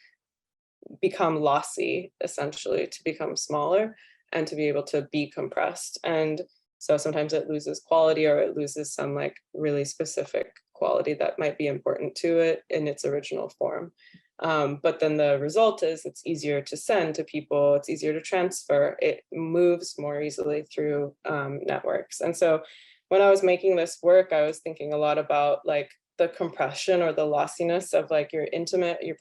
become lossy, essentially, to become smaller and to be able to be compressed. And so sometimes it loses quality, or it loses some like really specific quality that might be important to it in its original form. But then the result is it's easier to send to people, it's easier to transfer, it moves more easily through networks. And so when I was making this work, I was thinking a lot about like the compression or the lossiness of like your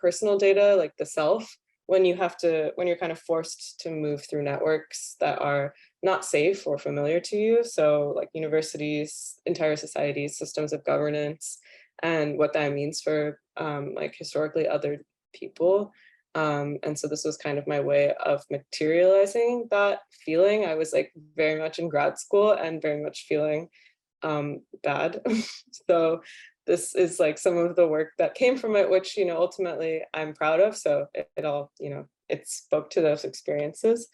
personal data, like the self, when you're kind of forced to move through networks that are not safe or familiar to you. So like universities, entire societies, systems of governance, and what that means for like historically other people. And so this was kind of my way of materializing that feeling. I was like very much in grad school and very much feeling bad. So this is like some of the work that came from it, which, ultimately I'm proud of. So it all, it spoke to those experiences.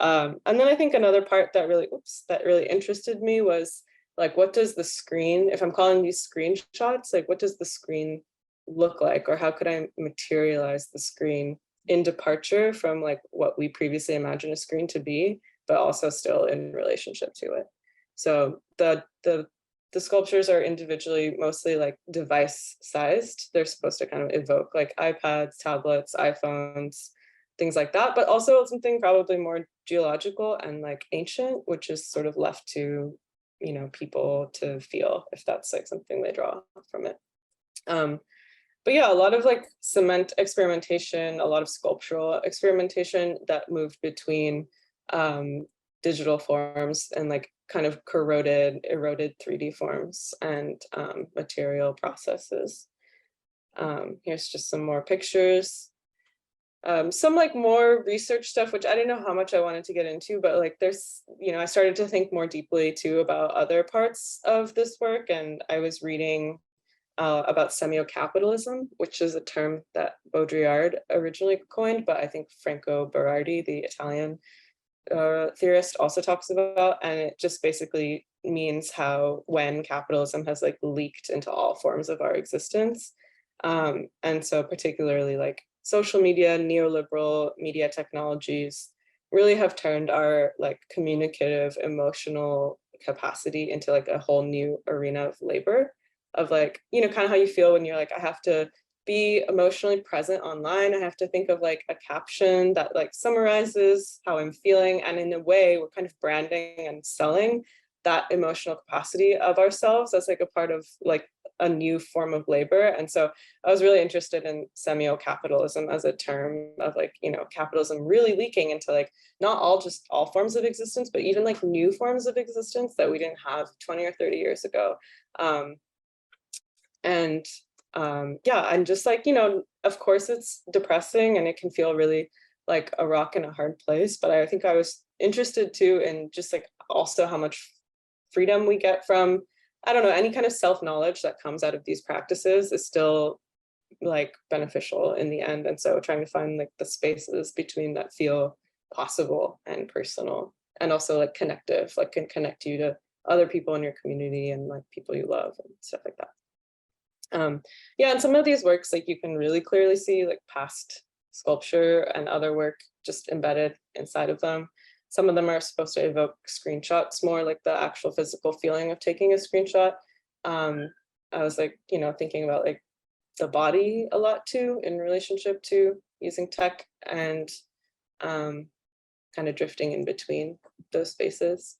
And then I think another part that really interested me was like, what does the screen, if I'm calling these screenshots, like what does the screen look like, or how could I materialize the screen in departure from like what we previously imagined a screen to be, but also still in relationship to it. So the sculptures are individually mostly like device sized. They're supposed to kind of evoke like iPads, tablets, iPhones, things like that, but also something probably more geological and like ancient, which is sort of left to, people to feel if that's like something they draw from it. But yeah, a lot of like cement experimentation, a lot of sculptural experimentation that moved between digital forms and like kind of eroded 3D forms and material processes. Here's just some more pictures. Some like more research stuff, which I didn't know how much I wanted to get into, but like there's, I started to think more deeply too about other parts of this work. And I was reading about semio-capitalism, which is a term that Baudrillard originally coined, but I think Franco Berardi, the Italian theorist, also talks about, and it just basically means how when capitalism has like leaked into all forms of our existence. And so particularly like social media, neoliberal media technologies really have turned our like communicative, emotional capacity into like a whole new arena of labor, of like, kind of how you feel when you're like, I have to be emotionally present online. I have to think of like a caption that like summarizes how I'm feeling. And in a way, we're kind of branding and selling that emotional capacity of ourselves as like a part of like a new form of labor. And so I was really interested in semio-capitalism as a term of like, capitalism really leaking into like not all forms of existence, but even like new forms of existence that we didn't have 20 or 30 years ago. Yeah, and just like, of course it's depressing and it can feel really like a rock in a hard place, but I think I was interested too in just like also how much freedom we get from, I don't know, any kind of self-knowledge that comes out of these practices is still like beneficial in the end. And so trying to find like the spaces between that feel possible and personal, and also like connective, like can connect you to other people in your community and like people you love and stuff like that. Yeah, and some of these works, like you can really clearly see like past sculpture and other work just embedded inside of them. Some of them are supposed to evoke screenshots more, like the actual physical feeling of taking a screenshot. I was like, you know, thinking about like the body a lot too in relationship to using tech, and kind of drifting in between those spaces.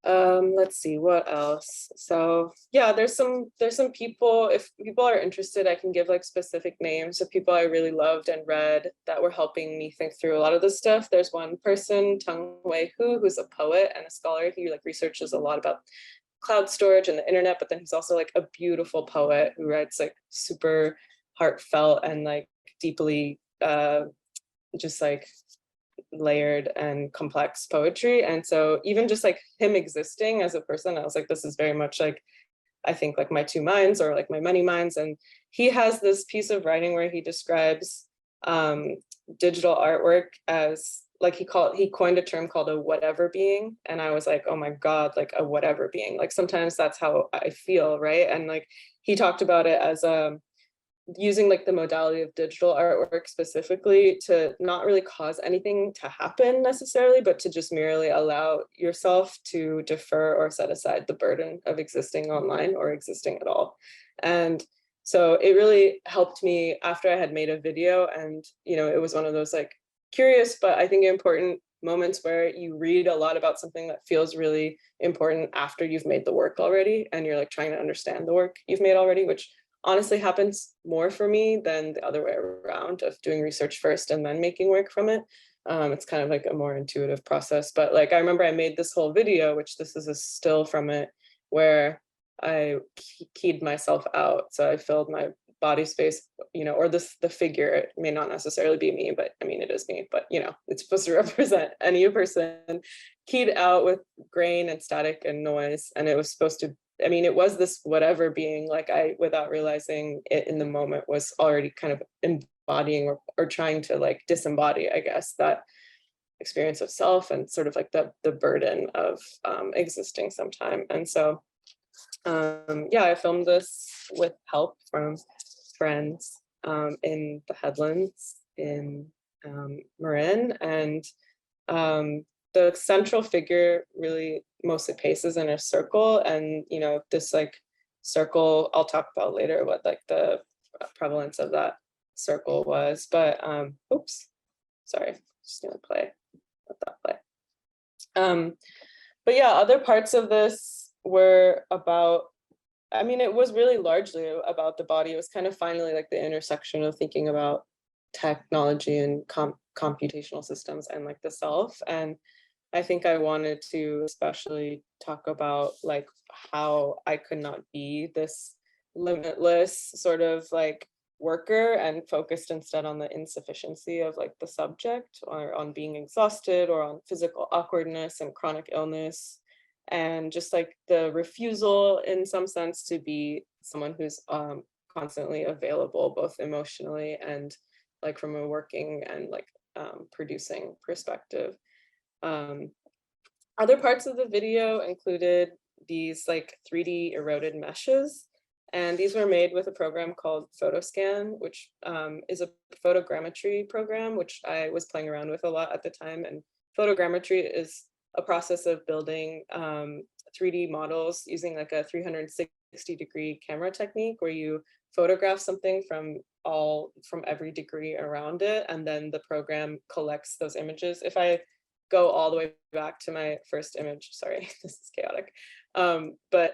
Let's see what else. So yeah, there's some people, if people are interested, I can give like specific names of people I really loved and read that were helping me think through a lot of this stuff. There's one person, Tung Wei Hu, who's a poet and a scholar. He like researches a lot about cloud storage and the internet, but then he's also like a beautiful poet who writes like super heartfelt and like deeply just like layered and complex poetry. And so even just like him existing as a person, I was like, this is very much like, I think like my two minds, or like my many minds. And he has this piece of writing where he describes digital artwork as like, he coined a term called a whatever being. And I was like, oh my God, like a whatever being. Like sometimes that's how I feel, right? And like he talked about it as using like the modality of digital artwork specifically to not really cause anything to happen necessarily, but to just merely allow yourself to defer or set aside the burden of existing online or existing at all. And so it really helped me after I had made a video, and you know, it was one of those like curious, but I think important moments where you read a lot about something that feels really important after you've made the work already, and you're like trying to understand the work you've made already, which honestly happens more for me than the other way around of doing research first and then making work from it. It's kind of like a more intuitive process. But like, I remember I made this whole video, which this is a still from it, where I keyed myself out. So I filled my body space, you know, or the figure, it may not necessarily be me, but I mean, it is me, but you know, it's supposed to represent any person, keyed out with grain and static and noise. And it was supposed to, I mean, it was this whatever being, like I, without realizing it in the moment, was already kind of embodying or trying to like disembody, I guess, that experience of self and sort of like the burden of existing sometime. And so, yeah, I filmed this with help from friends in the Headlands in Marin, and the central figure really mostly paces in a circle, and you know, this like circle, I'll talk about later what like the prevalence of that circle was, but oops, sorry, just gonna let that play. But yeah, other parts of this were about, I mean, it was really largely about the body. It was kind of finally like the intersection of thinking about technology and computational systems and like the self. And I think I wanted to especially talk about like how I could not be this limitless sort of like worker and focused instead on the insufficiency of like the subject, or on being exhausted, or on physical awkwardness and chronic illness, and just like the refusal in some sense to be someone who's constantly available, both emotionally and like from a working and like producing perspective. Other parts of the video included these like 3D eroded meshes, and these were made with a program called PhotoScan, which is a photogrammetry program, which I was playing around with a lot at the time. And photogrammetry is a process of building 3D models using like a 360-degree camera technique, where you photograph something from every degree around it, and then the program collects those images. If I go all the way back to my first image, sorry, this is chaotic, but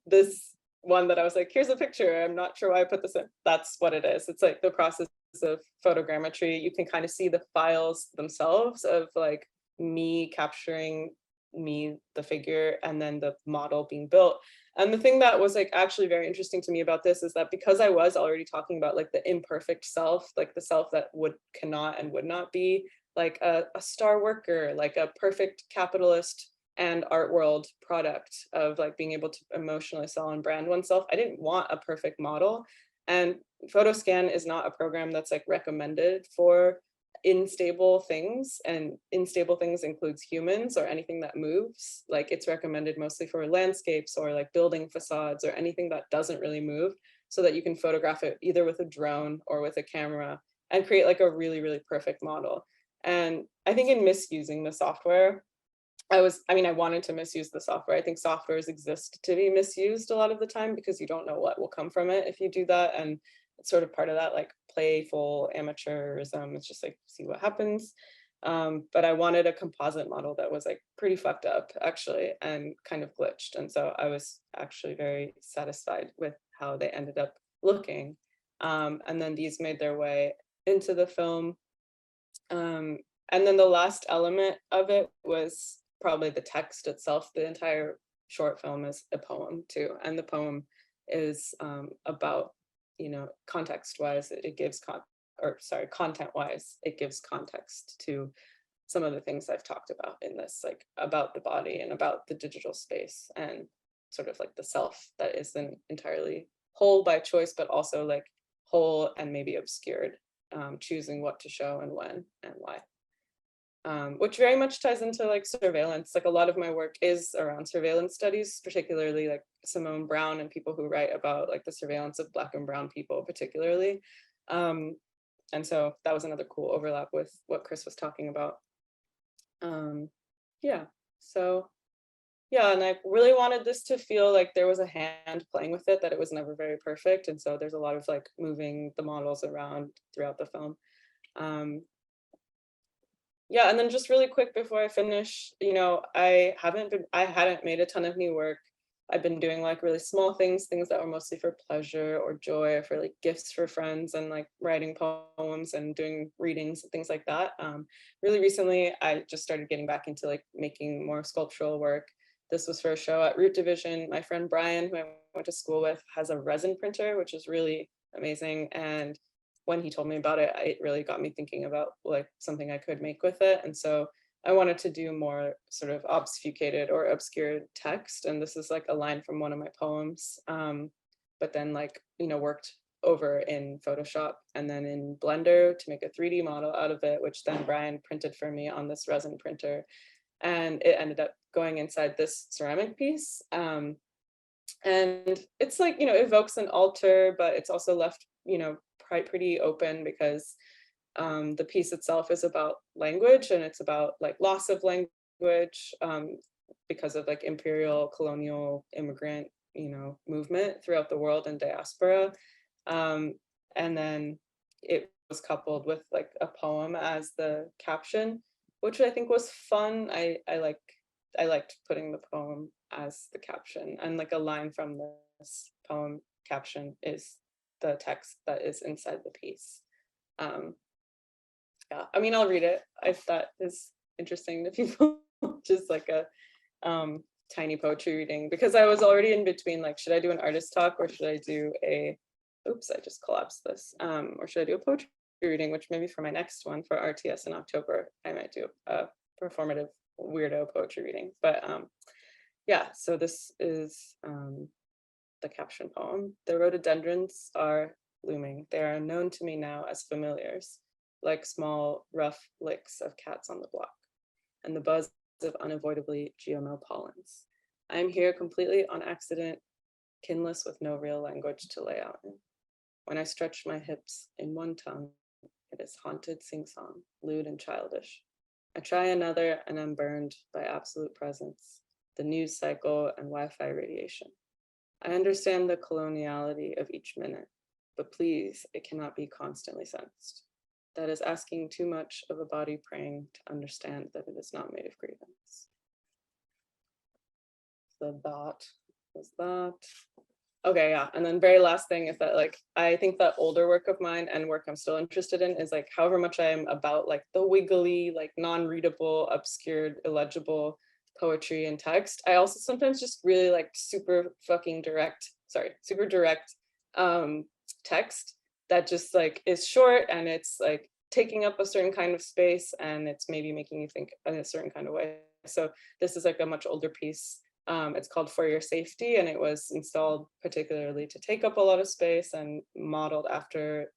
this one that I was like, here's a picture, I'm not sure why I put this in, that's what it is. It's like the process of photogrammetry. You can kind of see the files themselves of like me capturing me, the figure, and then the model being built. And the thing that was like actually very interesting to me about this is that because I was already talking about like the imperfect self, like the self that cannot and would not be like a star worker, like a perfect capitalist and art world product of like being able to emotionally sell and brand oneself. I didn't want a perfect model. And PhotoScan is not a program that's like recommended for unstable things, and unstable things includes humans or anything that moves. Like it's recommended mostly for landscapes or like building facades or anything that doesn't really move, so that you can photograph it either with a drone or with a camera and create like a really, really perfect model. And I think in misusing the software, I mean, I wanted to misuse the software. I think softwares exist to be misused a lot of the time because you don't know what will come from it if you do that. And it's sort of part of that like playful amateurism. It's just like, see what happens. But I wanted a composite model that was like pretty fucked up actually and kind of glitched. And so I was actually very satisfied with how they ended up looking. And then these made their way into the film. And then the last element of it was probably the text itself. The entire short film is a poem too. And the poem is about, you know, context-wise, it gives content-wise, it gives context to some of the things I've talked about in this, like about the body and about the digital space and sort of like the self that isn't entirely whole by choice, but also like whole and maybe obscured, choosing what to show and when and why. Which very much ties into like surveillance. Like a lot of my work is around surveillance studies, particularly like Simone Brown and people who write about like the surveillance of Black and Brown people particularly. And so that was another cool overlap with what Chris was talking about. Yeah, so yeah, and I really wanted this to feel like there was a hand playing with it, that it was never very perfect. And so there's a lot of like moving the models around throughout the film. Yeah, and then just really quick before I finish, you know, I hadn't made a ton of new work. I've been doing like really small things that were mostly for pleasure or joy, or for like gifts for friends, and like writing poems and doing readings and things like that. Really recently, I just started getting back into like making more sculptural work. This was for a show at Root Division. My friend Brian, who I went to school with, has a resin printer, which is really amazing. And when he told me about it, it really got me thinking about like something I could make with it. And so I wanted to do more sort of obfuscated or obscured text. And this is like a line from one of my poems, but then like, you know, worked over in Photoshop and then in Blender to make a 3D model out of it, which then Brian printed for me on this resin printer. And it ended up going inside this ceramic piece. And it's like, you know, evokes an altar, but it's also left, you know, pretty open because the piece itself is about language, and it's about like loss of language because of like imperial, colonial, immigrant, you know, movement throughout the world and diaspora. And then it was coupled with like a poem as the caption, which I think was fun. I liked putting the poem as the caption, and like a line from this poem caption is the text that is inside the piece. Yeah, I mean, I'll read it if that is interesting to people. Just like a tiny poetry reading, because I was already in between, like, should I do an artist talk or should I do a, oops, I just collapsed this, or should I do a poetry reading, which maybe for my next one for RTS in October, I might do a performative weirdo poetry reading. But yeah, so this is the caption poem. The rhododendrons are blooming. They are known to me now as familiars, like small, rough licks of cats on the block, and the buzz of unavoidably GMO pollens. I am here completely on accident, kinless with no real language to lay out in. When I stretch my hips in one tongue, it is haunted sing-song, lewd and childish. I try another and am burned by absolute presence, the news cycle and Wi-Fi radiation. I understand the coloniality of each minute, but please, it cannot be constantly sensed. That is asking too much of a body praying to understand that it is not made of grievance. So that was that. Okay, yeah, and then very last thing is that like, I think that older work of mine and work I'm still interested in is like, however much I'm about like the wiggly, like non-readable, obscured, illegible poetry and text, I also sometimes just really like super direct text that just like is short, and it's like taking up a certain kind of space, and it's maybe making you think in a certain kind of way. So this is like a much older piece. It's called For Your Safety, and it was installed particularly to take up a lot of space and modeled after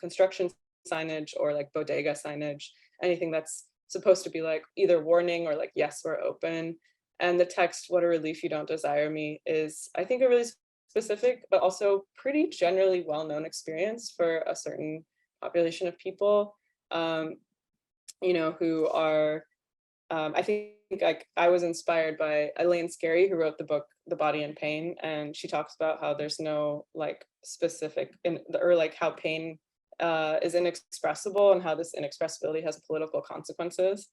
construction signage or like bodega signage, anything that's supposed to be like either warning or like, yes, we're open. And the text, "What a relief you don't desire me," is, I think, a really specific, but also pretty generally well-known experience for a certain population of people, who are, I think like I was inspired by Elaine Scarry, who wrote the book The Body and Pain, and she talks about how there's no like specific or like how pain is inexpressible and how this inexpressibility has political consequences.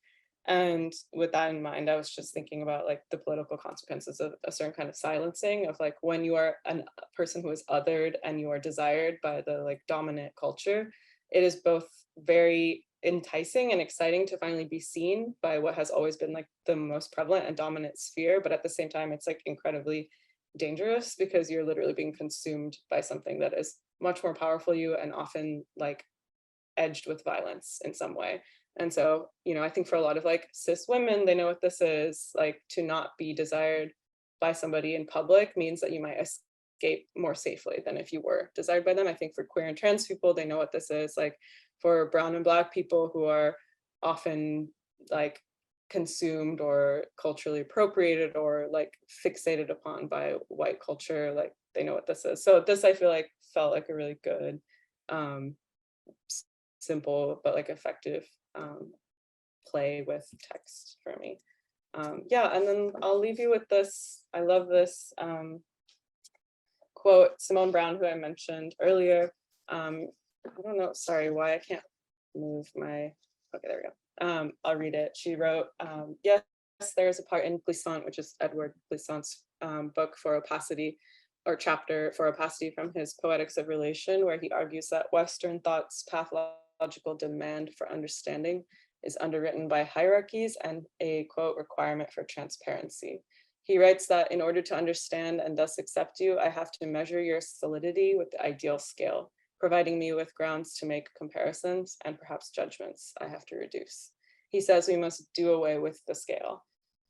And with that in mind, I was just thinking about like the political consequences of a certain kind of silencing of like when you are a person who is othered and you are desired by the like dominant culture, it is both very enticing and exciting to finally be seen by what has always been like the most prevalent and dominant sphere. But at the same time, it's like incredibly dangerous because you're literally being consumed by something that is much more powerful you and often like edged with violence in some way. And so, I think for a lot of like cis women, they know what this is. Like to not be desired by somebody in public means that you might escape more safely than if you were desired by them. I think for queer and trans people, they know what this is. Like for brown and Black people who are often like consumed or culturally appropriated or like fixated upon by white culture, like they know what this is. So this, I feel like, felt like a really good, simple but like effective play with text for me. Yeah, and then I'll leave you with this. I love this quote, Simone Brown, who I mentioned earlier. I don't know, sorry, why I can't move my, okay, there we go. I'll read it. She wrote, yes, there is a part in Glissant, which is Edward Glissant's book for opacity, or chapter for opacity from his Poetics of Relation, where he argues that Western thought's pathological demand for understanding is underwritten by hierarchies and a, quote, requirement for transparency. He writes that in order to understand and thus accept you, I have to measure your solidity with the ideal scale, providing me with grounds to make comparisons and perhaps judgments I have to reduce. He says we must do away with the scale.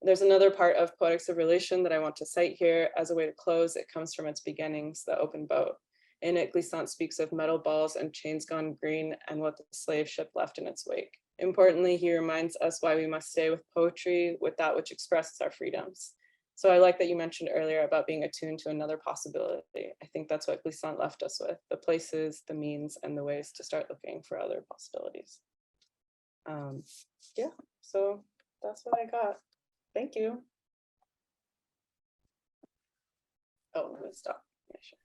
There's another part of Poetics of Relation that I want to cite here as a way to close. It comes from its beginnings, The Open Boat. In it, Glissant speaks of metal balls and chains gone green and what the slave ship left in its wake. Importantly, he reminds us why we must stay with poetry, with that which expresses our freedoms. So I like that you mentioned earlier about being attuned to another possibility. I think that's what Glissant left us with, the places, the means, and the ways to start looking for other possibilities. Yeah, so that's what I got. Thank you. Oh, let me stop. Yeah, sure.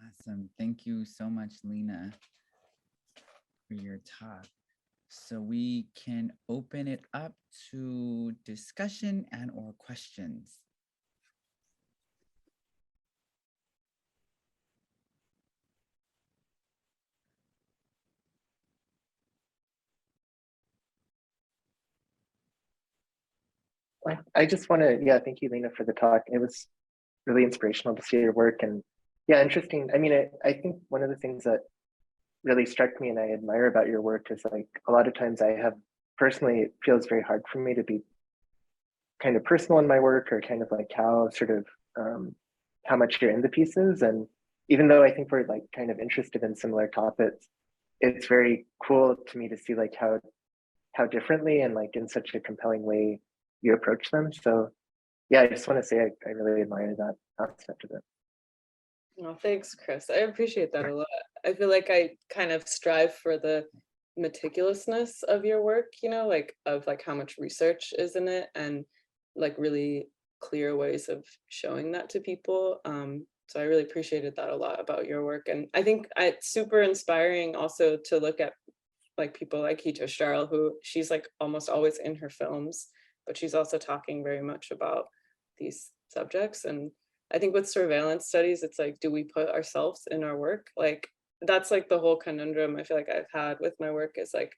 Awesome. Thank you so much, Leena, for your talk. So we can open it up to discussion and or questions. I just want to, yeah, thank you, Leena, for the talk. It was really inspirational to see your work, and yeah, interesting. I mean, I think one of the things that really struck me and I admire about your work is like a lot of times I have personally, it feels very hard for me to be kind of personal in my work, or kind of like how sort of how much you're in the pieces. And even though I think we're like kind of interested in similar topics, it's very cool to me to see like how differently and like in such a compelling way you approach them. So yeah, I just want to say I really admire that aspect of it. Well, thanks, Chris. I appreciate that a lot. I feel like I kind of strive for the meticulousness of your work, like of like how much research is in it and like really clear ways of showing that to people. So I really appreciated that a lot about your work. And I think it's super inspiring also to look at like people like Hito Starl, who she's like almost always in her films, but she's also talking very much about these subjects. And I think with surveillance studies, it's like, do we put ourselves in our work? Like, that's like the whole conundrum I feel like I've had with my work is like,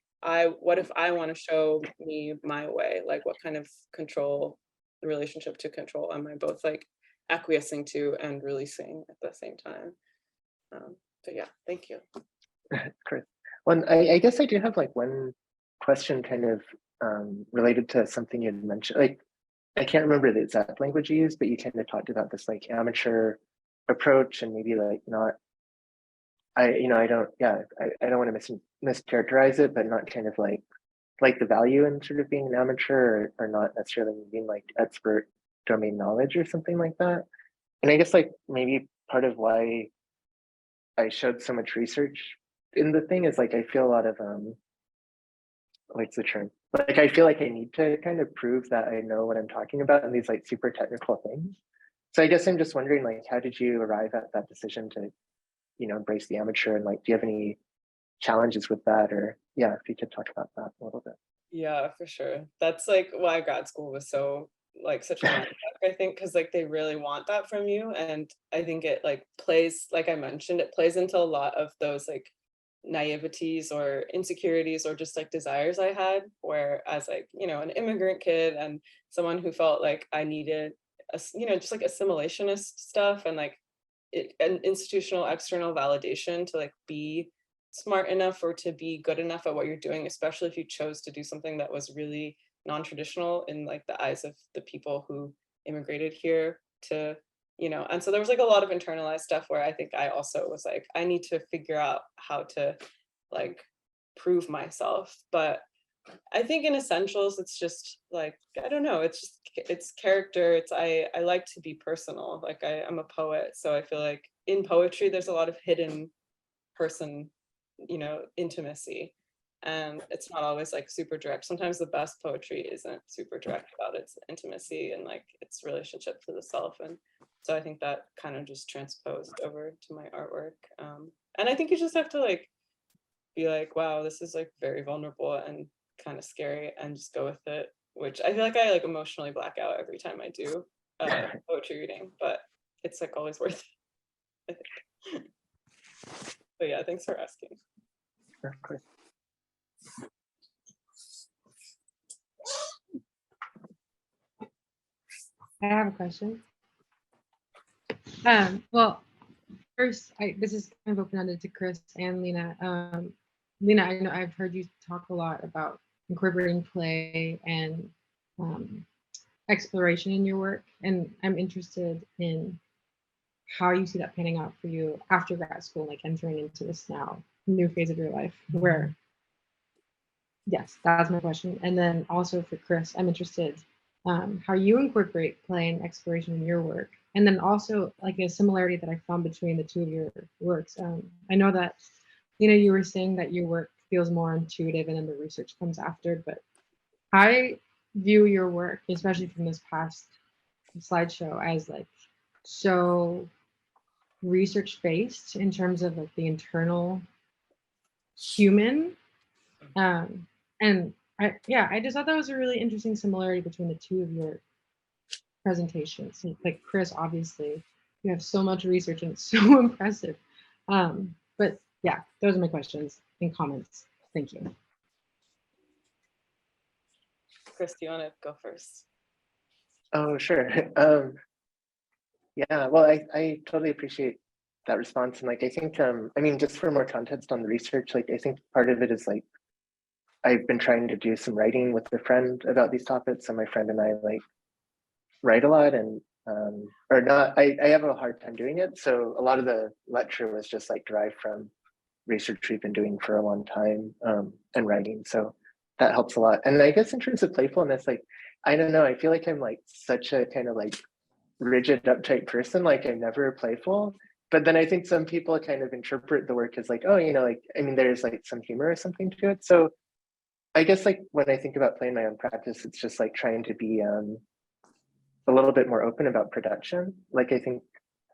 what if I want to show me my way? Like, what kind of control, the relationship to control am I both like acquiescing to and releasing at the same time? But yeah, thank you. Chris. Well, I guess I do have like one question kind of related to something you had mentioned. Like, I can't remember the exact language you used, but you kind of talked about this like amateur approach and maybe like not, I don't, yeah, I don't want to mischaracterize it, but not kind of like the value in sort of being an amateur or not necessarily being like expert domain knowledge or something like that. And I guess like maybe part of why I showed so much research in the thing is like I feel a lot of what's the term? Like I feel like I need to kind of prove that I know what I'm talking about in these like super technical things. So I guess I'm just wondering like how did you arrive at that decision to, embrace the amateur, and like do you have any challenges with that, or yeah, if you could talk about that a little Yeah, for sure. That's like why grad school was so like such a mind bit. fuck, I think, because like they really want that from you. And I think it like plays, like I mentioned, it plays into a lot of those like naiveties or insecurities or just like desires I had, where as like, an immigrant kid and someone who felt like I needed just like assimilationist stuff and like an institutional external validation to like be smart enough or to be good enough at what you're doing, especially if you chose to do something that was really non-traditional in like the eyes of the people who immigrated here to, and so there was like a lot of internalized stuff where I think I also was like, I need to figure out how to like prove myself. But I think in essentials, it's just like, I don't know, it's character. I like to be personal. Like I'm a poet. So I feel like in poetry, there's a lot of hidden person, intimacy. And it's not always like super direct. Sometimes the best poetry isn't super direct about its intimacy and like its relationship to the self. And so I think that kind of just transposed over to my artwork. And I think you just have to like be like, wow, this is like very vulnerable and kind of scary, and just go with it, which I feel like I like emotionally black out every time I do poetry reading, but it's like always worth it, I think. But yeah, thanks for asking. Of course. I have a question. Well, first, this is kind of open-ended to Chris and Leena. Leena, I know I've heard you talk a lot about incorporating play and exploration in your work, and I'm interested in how you see that panning out for you after grad school, like entering into this now new phase of your life. Where, yes, that's my question. And then also for Chris, I'm interested how you incorporate play and exploration in your work. And then also like a similarity that I found between the two of your works. I know that, you were saying that your work feels more intuitive and then the research comes after, but I view your work, especially from this past slideshow, as like so research based in terms of like the internal human. And I just thought that was a really interesting similarity between the two of your presentations. Like Chris, obviously, you have so much research and it's so impressive. But yeah, those are my questions and comments. Thank you. Chris, do you want to go first? Oh, sure. Yeah, well, I totally appreciate that response. And like, I think, I mean, just for more context on the research, like, I think part of it is like, I've been trying to do some writing with a friend about these topics. And my friend and I like write a lot and, or not, I have a hard time doing it. So a lot of the lecture was just like derived from research we've been doing for a long time and writing. So that helps a lot. And I guess in terms of playfulness, like, I don't know, I feel like I'm like such a kind of like rigid uptight person, like I'm never playful. But then I think some people kind of interpret the work as like, oh, like, I mean, there's like some humor or something to it. So I guess like when I think about playing my own practice, it's just like trying to be a little bit more open about production. Like I think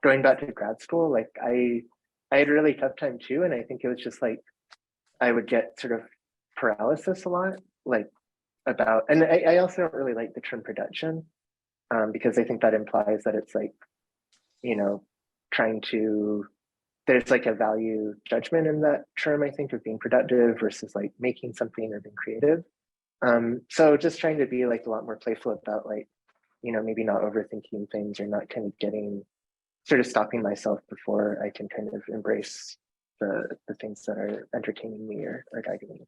going back to grad school, like I had a really tough time too. And I think it was just like I would get sort of paralysis a lot, like about, and I also don't really like the term production because I think that implies that it's like, trying to, there's like a value judgment in that term, I think, of being productive versus like making something or being creative. So just trying to be like a lot more playful about like, maybe not overthinking things or not kind of getting, sort of stopping myself before I can kind of embrace the things that are entertaining me or guiding me.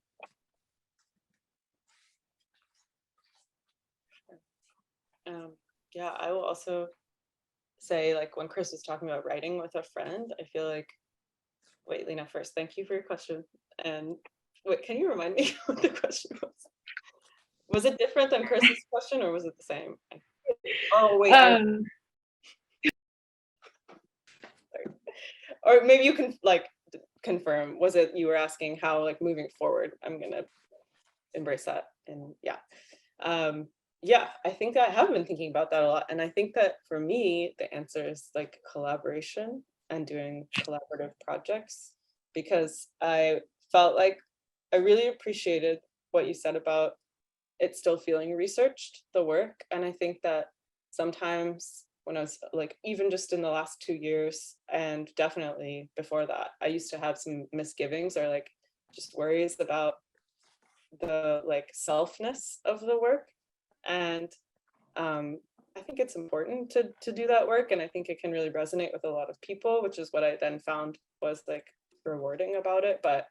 Yeah, I will also say, like, when Chris was talking about writing with a friend, I feel like, wait, Leena, first, thank you for your question. And wait, can you remind me what the question was? Was it different than Chris's question or was it the same? Oh, wait. Or maybe you can like confirm, was it you were asking how like moving forward? I'm gonna embrace that. And yeah. Yeah, I think I have been thinking about that a lot. And I think that for me, the answer is like collaboration and doing collaborative projects, because I felt like I really appreciated what you said about it still feeling researched, the work. And I think that sometimes when I was like, even just in the last 2 years, and definitely before that, I used to have some misgivings or like just worries about the like selfness of the work. And I think it's important to do that work. And I think it can really resonate with a lot of people, which is what I then found was like rewarding about it. But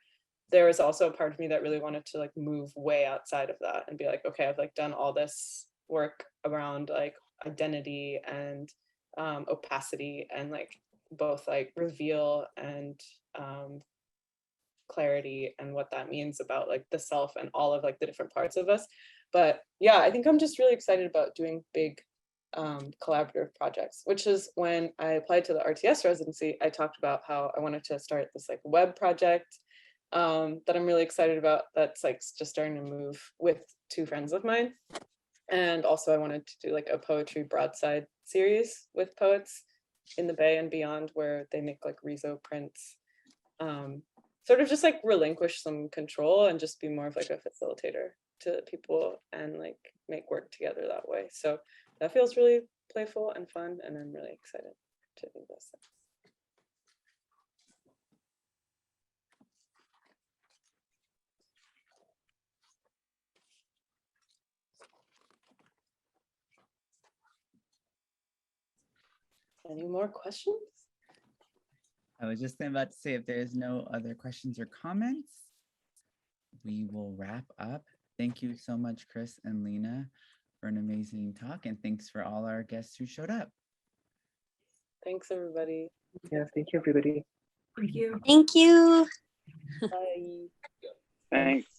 there was also a part of me that really wanted to like move way outside of that and be like, okay, I've like done all this work around like identity and opacity and like both like reveal and clarity and what that means about like the self and all of like the different parts of us. But yeah, I think I'm just really excited about doing big collaborative projects, which is when I applied to the RTS residency, I talked about how I wanted to start this like web project that I'm really excited about. That's like just starting to move with 2 friends of mine. And also I wanted to do like a poetry broadside series with poets in the Bay and beyond, where they make like Riso prints, sort of just like relinquish some control and just be more of like a facilitator to people and like make work together that way. So that feels really playful and fun, and I'm really excited to do this. Any more questions? I was just about to say, if there's no other questions or comments, we will wrap up. Thank you so much, Chris and Leena, for an amazing talk. And thanks for all our guests who showed up. Thanks, everybody. Yeah, thank you, everybody. Thank you. Thank you. Bye. Thanks.